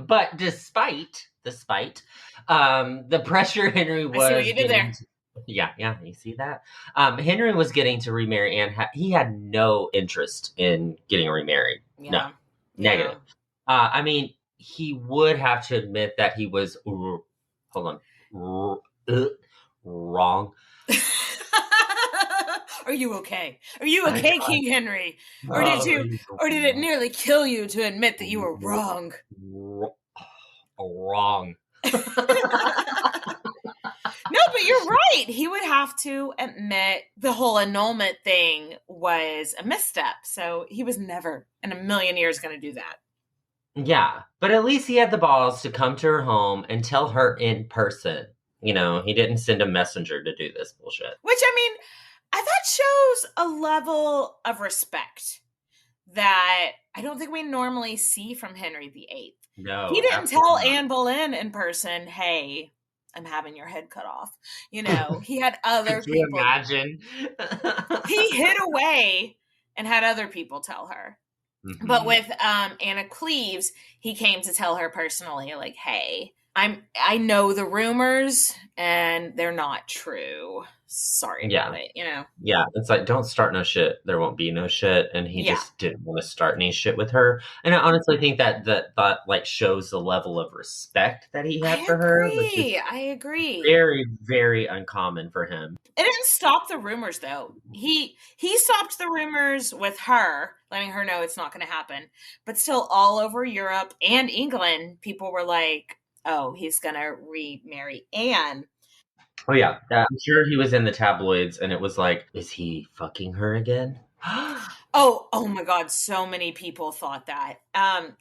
But despite the pressure Henry was... I see what you did there. Yeah, you see that? Henry was getting to remarry Anne. He had no interest in getting remarried. Yeah. No, negative. I mean, he would have to admit that he was... wrong. Are you okay? Are you okay, King Henry? Or did it nearly kill you to admit that you were wrong? Wrong. No, but you're right. He would have to admit the whole annulment thing was a misstep. So he was never in a million years going to do that. Yeah, but at least he had the balls to come to her home and tell her in person. He didn't send a messenger to do this bullshit. Which, I thought shows a level of respect that I don't think we normally see from Henry VIII. No, he didn't tell Anne Boleyn in person, hey, I'm having your head cut off. You know, he had other Could you people. imagine? He hid away and had other people tell her. Mhm. But with Anne of Cleves, he came to tell her personally, like, hey, I know the rumors and they're not true. Sorry Yeah. about it, you know? Yeah, it's like, don't start no shit. There won't be no shit. And he Yeah. just didn't want to start any shit with her. And I honestly think that like shows the level of respect that he had for her, which is I agree. very, very uncommon for him. It didn't stop the rumors, though. He stopped the rumors with her, letting her know it's not going to happen. But still, all over Europe and England, people were like, oh, he's going to remarry Anne. Oh yeah, I'm sure he was in the tabloids, and it was like, is he fucking her again? Oh my God, so many people thought that.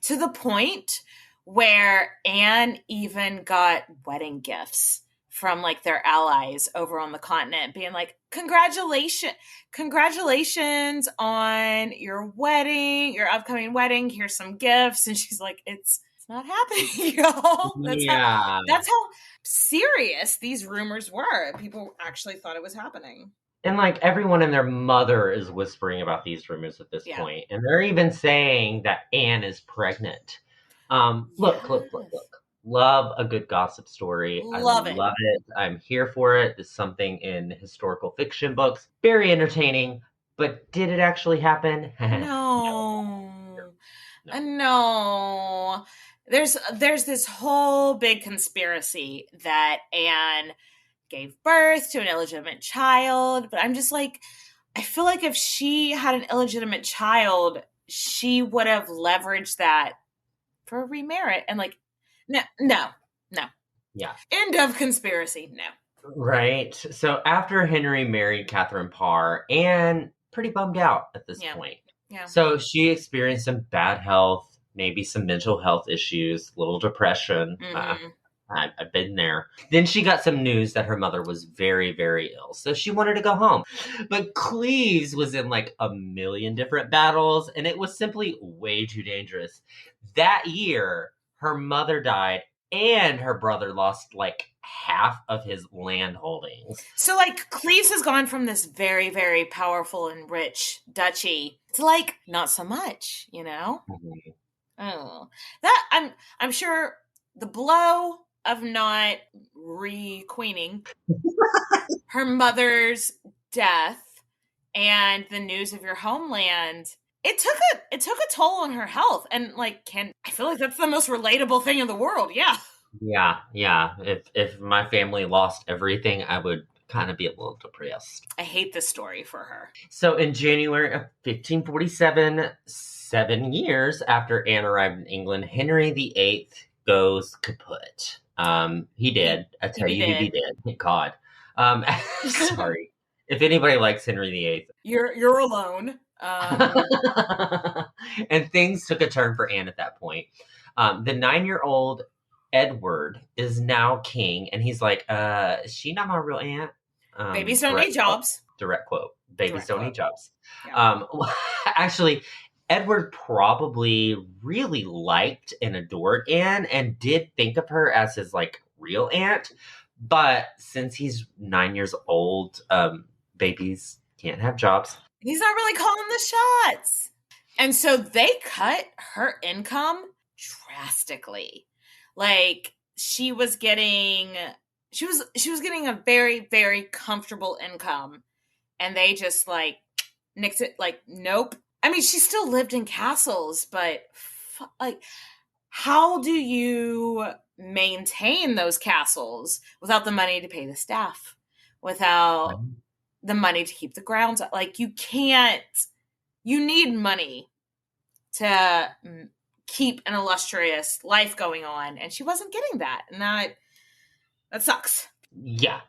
To the point where Anne even got wedding gifts from like their allies over on the continent, being like, congratulations on your wedding, your upcoming wedding. Here's some gifts. And she's like, it's not happening, y'all. That's how serious these rumors were. People actually thought it was happening. And like everyone and their mother is whispering about these rumors at this point. And they're even saying that Anne is pregnant. Look. Love a good gossip story. Love it. I'm here for it. It's something in historical fiction books. Very entertaining. But did it actually happen? No. There's this whole big conspiracy that Anne gave birth to an illegitimate child, but I'm just like, I feel like if she had an illegitimate child, she would have leveraged that for a remarriage. And like, no. Yeah. End of conspiracy. No. Right. So after Henry married Catherine Parr, Anne pretty bummed out at this point. Yeah. So she experienced some bad health, maybe some mental health issues, a little depression. Mm-hmm. I've been there. Then she got some news that her mother was very, very ill. So she wanted to go home. But Cleves was in like a million different battles, and it was simply way too dangerous. That year, her mother died, and her brother lost like half of his land holdings. So like Cleves has gone from this very, very powerful and rich duchy to like not so much, you know? Mm-hmm. Oh, that I'm sure the blow of not re-queening, her mother's death, and the news of your homeland, it took a toll on her health. And like, I feel like that's the most relatable thing in the world. Yeah. Yeah. If my family lost everything, I would kind of be a little depressed. I hate this story for her. So in January of 1547, 7 years after Anne arrived in England, Henry VIII goes kaput. He did. I tell you, he did. Thank God. Sorry. If anybody likes Henry VIII, you're alone. And things took a turn for Anne at that point. The 9-year-old Edward is now king, and he's like, is she not my real aunt? Babies don't need jobs. Direct quote. Babies don't need jobs. Yeah. Actually, Edward probably really liked and adored Anne and did think of her as his like real aunt. But since he's 9 years old, babies can't have jobs. He's not really calling the shots. And so they cut her income drastically. Like she was getting a very, very comfortable income, and they just like nixed it. Like, nope. I mean, she still lived in castles, but like, how do you maintain those castles without the money to pay the staff, without the money to keep the grounds up? Like, you can't. You need money to keep an illustrious life going on, and she wasn't getting that, and that sucks. Yeah,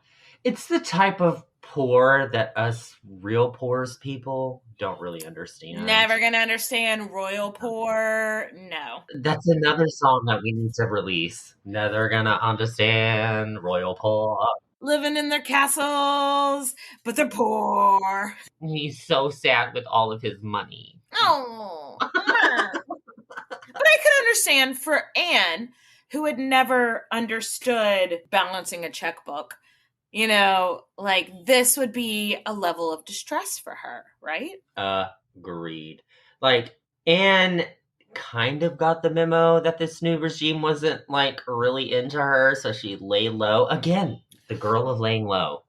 it's the type of poor that us real poor's people don't really understand. Never gonna understand royal poor. No. That's another song that we need to release. Never gonna understand royal poor. Living in their castles, but they're poor. He's so sad with all of his money. Oh. But I could understand for Anne, who had never understood balancing a checkbook, you know, like this would be a level of distress for her, right? Agreed. Like, Anne kind of got the memo that this new regime wasn't, like, really into her, so she lay low. Again, the girl of laying low.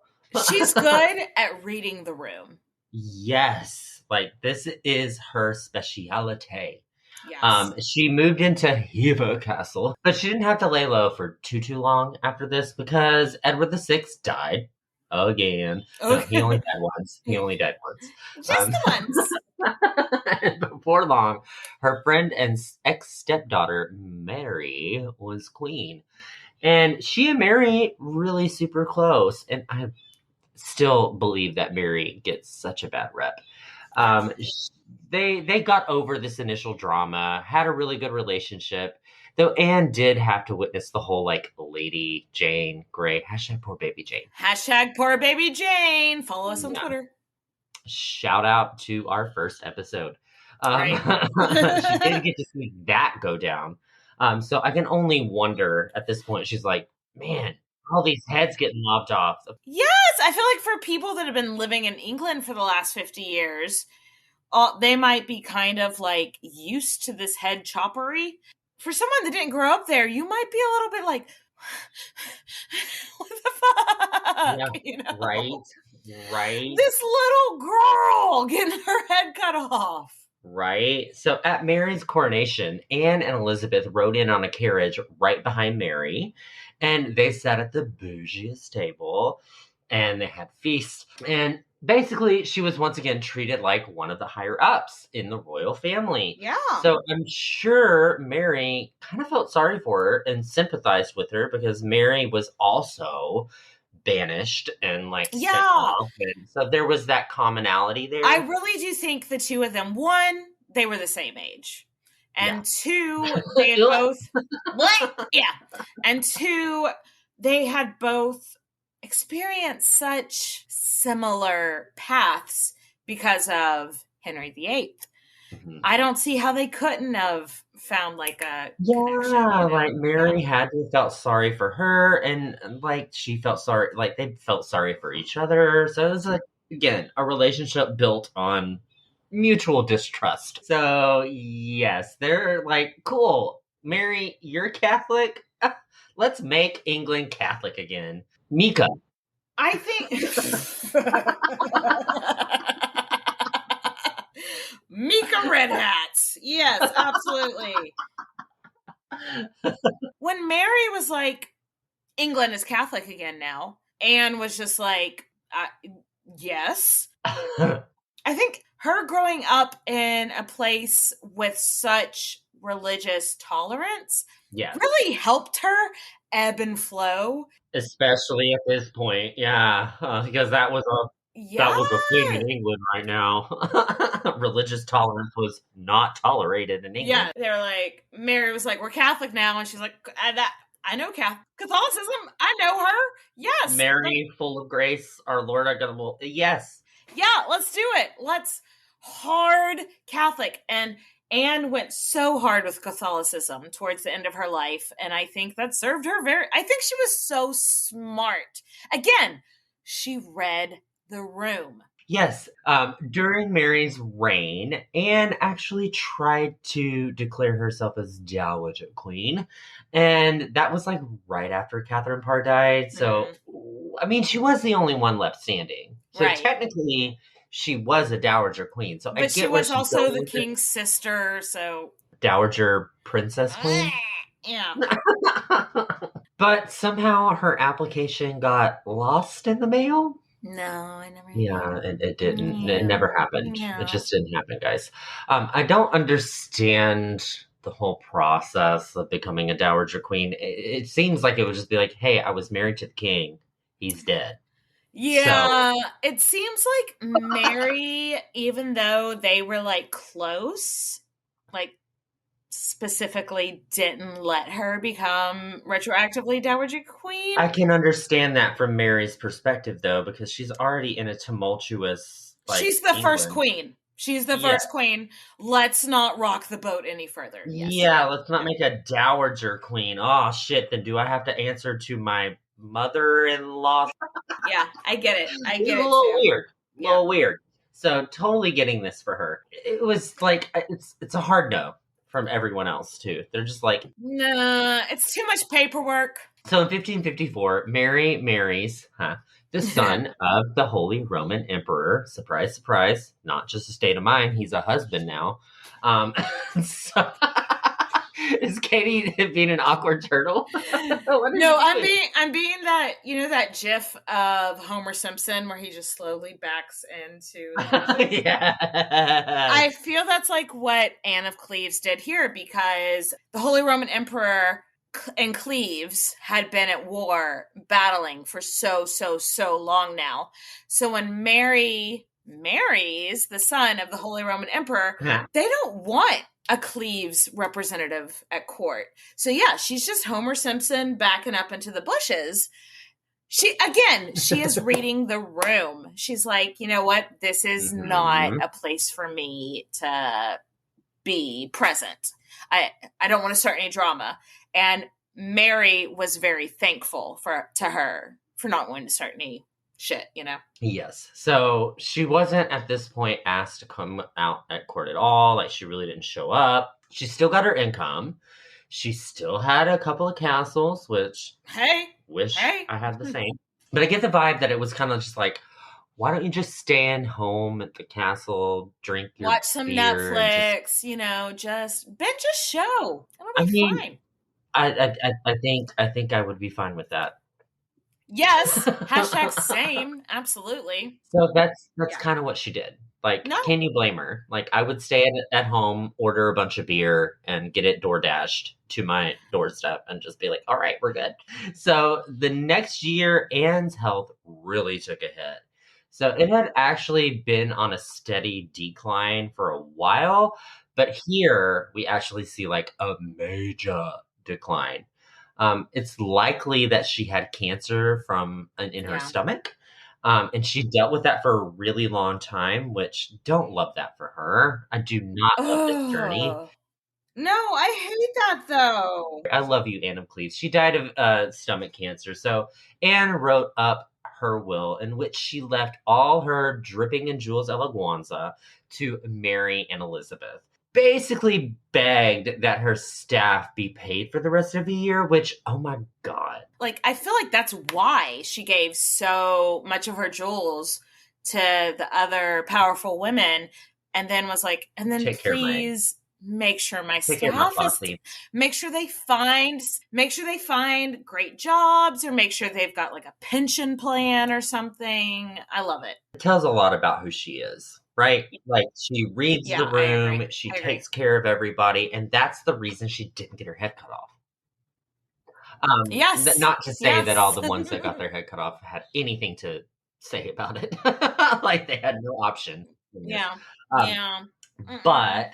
She's good at reading the room. Yes. Like, this is her speciality. Yes. She moved into Hever Castle, but she didn't have to lay low for too long after this because Edward VI died again. No, he only died once. Just the once. And before long, her friend and ex-stepdaughter, Mary, was queen. And she and Mary really super close. And I still believe that Mary gets such a bad rep. They got over this initial drama, had a really good relationship, though Anne did have to witness the whole, like, Lady Jane Grey, #PoorBabyJane. #PoorBabyJane. Follow us on Twitter. Shout out to our first episode. Right. She didn't get to see that go down. So I can only wonder at this point, she's like, man, all these heads getting lopped off. Yes, I feel like for people that have been living in England for the last 50 years, they might be kind of like used to this head choppery. For someone that didn't grow up there, you might be a little bit like, what the fuck? Yeah, you know? Right. This little girl getting her head cut off. Right. So at Mary's coronation, Anne and Elizabeth rode in on a carriage right behind Mary, and they sat at the bougiest table, and they had feasts. And basically, she was once again treated like one of the higher ups in the royal family. Yeah. So I'm sure Mary kind of felt sorry for her and sympathized with her because Mary was also banished and, like, sent off. And so there was that commonality there. I really do think the two of them, one, they were the same age. And two, they had both what? Yeah. And two, they had both experienced such similar paths because of Henry VIII. Mm-hmm. I don't see how they couldn't have found like a connection, you know? Like Mary had to felt sorry for her, and like she felt sorry, like they felt sorry for each other. So it was like, again, a relationship built on mutual distrust. So yes, they're like, cool, Mary, you're Catholic. Let's make England Catholic again. Mika. I think Mika Red Hats. Yes, absolutely. When Mary was like, England is Catholic again now, Anne was just like, yes. I think her growing up in a place with such religious tolerance really helped her ebb and flow. Especially at this point, because that was a thing in England right now. Religious tolerance was not tolerated in England. Yeah, they were like, Mary was like, we're Catholic now, and she's like, I know Catholicism. I know her. Yes. Mary, full of grace, our Lord, our God. Yes. Yeah, let's do it. Let's hard Catholic. And Anne went so hard with Catholicism towards the end of her life, and I think that served her I think she was so smart. Again, she read the room. Yes. During Mary's reign, Anne actually tried to declare herself as Dowager Queen, and that was like right after Catherine Parr died. So, I mean, she was the only one left standing. So technically, she was a Dowager Queen. So, but she was also the king's sister. So, Dowager Princess Queen. Yeah. But somehow her application got lost in the mail. No, I never. Yeah, it didn't. Yeah. It never happened. Yeah. It just didn't happen, guys. I don't understand the whole process of becoming a Dowager Queen. It seems like it would just be like, hey, I was married to the king. He's dead. Yeah, so. It seems like Mary, even though they were like close, like specifically didn't let her become retroactively Dowager Queen. I can understand that from Mary's perspective, though, because she's already in a tumultuous. She's the first queen. She's the first queen. Let's not rock the boat any further. Yes. Yeah, let's not make a dowager queen. Oh, shit. Then do I have to answer to my mother-in-law? Yeah, I get it. I get it, A little too. weird. A little weird. So totally getting this for her. It was like, it's a hard no from everyone else, too. They're just like... Nah, it's too much paperwork. So in 1554, Mary marries the son of the Holy Roman Emperor. Surprise, surprise. Not just a state of mind. He's a husband now. So is Katie being an awkward turtle? No, I'm being that, that gif of Homer Simpson where he just slowly backs into yeah. I feel that's like what Anne of Cleves did here, because the Holy Roman Emperor and Cleves had been at war battling for so long now. So when Mary marries the son of the Holy Roman Emperor, they don't want a Cleves representative at court. So yeah, she's just Homer Simpson backing up into the bushes. She is reading the room. She's like, you know what? This is not a place for me to be present. I don't want to start any drama. And Mary was very thankful to her for not wanting to start any shit, Yes. So she wasn't at this point asked to come out at court at all. Like, she really didn't show up. She still got her income. She still had a couple of castles, which I had the same. But I get the vibe that it was kind of just like, why don't you just stay home at the castle, drink your watch some beer, Netflix, just binge a show. It'll be fine. I think I would be fine with that. Yes. Hashtag same. Absolutely. So that's kind of what she did. Like, Can you blame her? Like, I would stay at home, order a bunch of beer, and get it door dashed to my doorstep and just be like, all right, we're good. So the next year, Anne's health really took a hit. So it had actually been on a steady decline for a while, but here we actually see like a major decline. It's likely that she had cancer in her stomach. And she dealt with that for a really long time, which don't love that for her. I do not love this journey. No, I hate that though. I love you, Anne of Cleves. She died of stomach cancer. So Anne wrote up her will in which she left all her dripping in jewels eleganza to Mary and Elizabeth. Basically begged that her staff be paid for the rest of the year, which, oh my God. Like, I feel like that's why she gave so much of her jewels to the other powerful women, and then was like, and then please make sure my staff make sure they find great jobs, or make sure they've got like a pension plan or something. I love it. It tells a lot about who she is. Right? Like, she reads the room, she takes care of everybody, and that's the reason she didn't get her head cut off. Yes. Not to say that all the ones that got their head cut off had anything to say about it. Like, they had no option. Yeah. But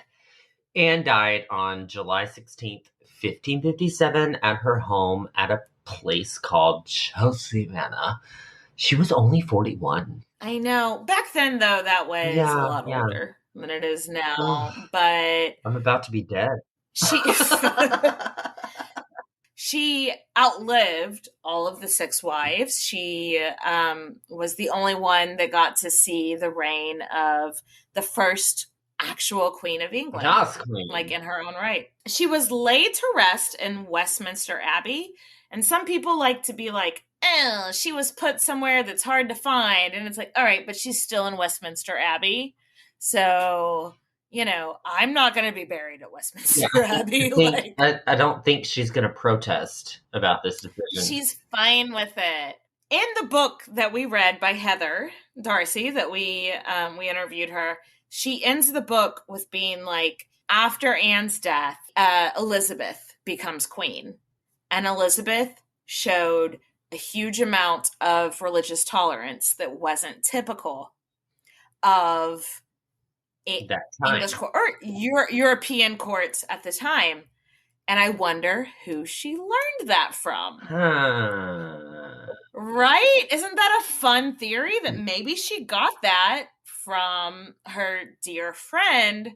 Anne died on July 16th, 1557, at her home at a place called Chelsea Manor. She was only 41. I know. Back then, though, that was a lot older than it is now. But I'm about to be dead. She outlived all of the 6 wives. She was the only one that got to see the reign of the first actual Queen of England. Yes, Queen. Like, in her own right. She was laid to rest in Westminster Abbey. And some people like to be like, oh, she was put somewhere that's hard to find. And it's like, all right, but she's still in Westminster Abbey. So, I'm not going to be buried at Westminster Abbey. I don't think she's going to protest about this decision. She's fine with it. In the book that we read by Heather Darcy, that we interviewed her, she ends the book with being like, after Anne's death, Elizabeth becomes queen. And Elizabeth showed a huge amount of religious tolerance that wasn't typical of English court or European courts at the time. And I wonder who she learned that from. Right? Isn't that a fun theory that maybe she got that from her dear friend,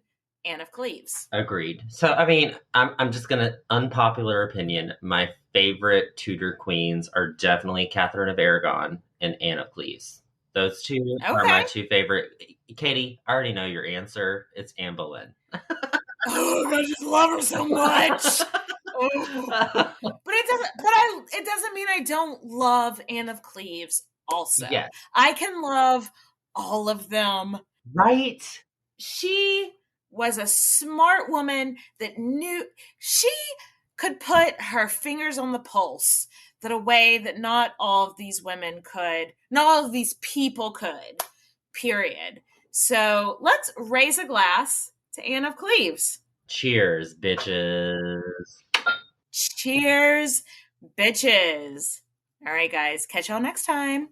Anne of Cleves. Agreed. So, I mean, I'm just gonna unpopular opinion. My favorite Tudor queens are definitely Catherine of Aragon and Anne of Cleves. Those two are my Okay. two favorite. Katie, I already know your answer. It's Anne Boleyn. Oh, I just love her so much. Oh. But it doesn't mean I don't love Anne of Cleves also. Yes. I can love all of them. Right? She was a smart woman that knew she could put her fingers on the pulse that a way that not all of these women could, not all of these people could, period. So let's raise a glass to Anne of Cleves. Cheers, bitches. Cheers, bitches. All right, guys. Catch y'all next time.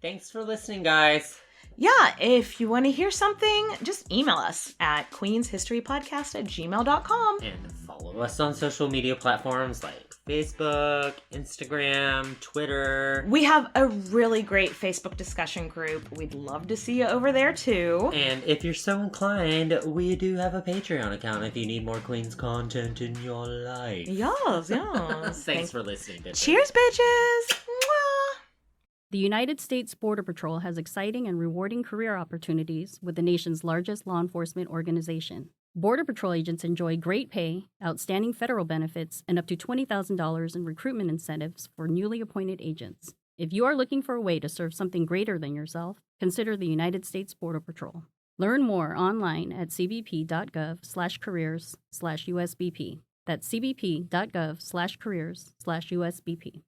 Thanks for listening, guys. Yeah, if you want to hear something, just email us at queenshistorypodcast@gmail.com. And follow us on social media platforms like Facebook, Instagram, Twitter. We have a really great Facebook discussion group. We'd love to see you over there too. And if you're so inclined, we do have a Patreon account if you need more Queens content in your life. Yes, yes. Thanks for listening, bitches. Cheers, bitches. Mwah. The United States Border Patrol has exciting and rewarding career opportunities with the nation's largest law enforcement organization. Border Patrol agents enjoy great pay, outstanding federal benefits, and up to $20,000 in recruitment incentives for newly appointed agents. If you are looking for a way to serve something greater than yourself, consider the United States Border Patrol. Learn more online at cbp.gov/careers/USBP. That's cbp.gov/careers/USBP.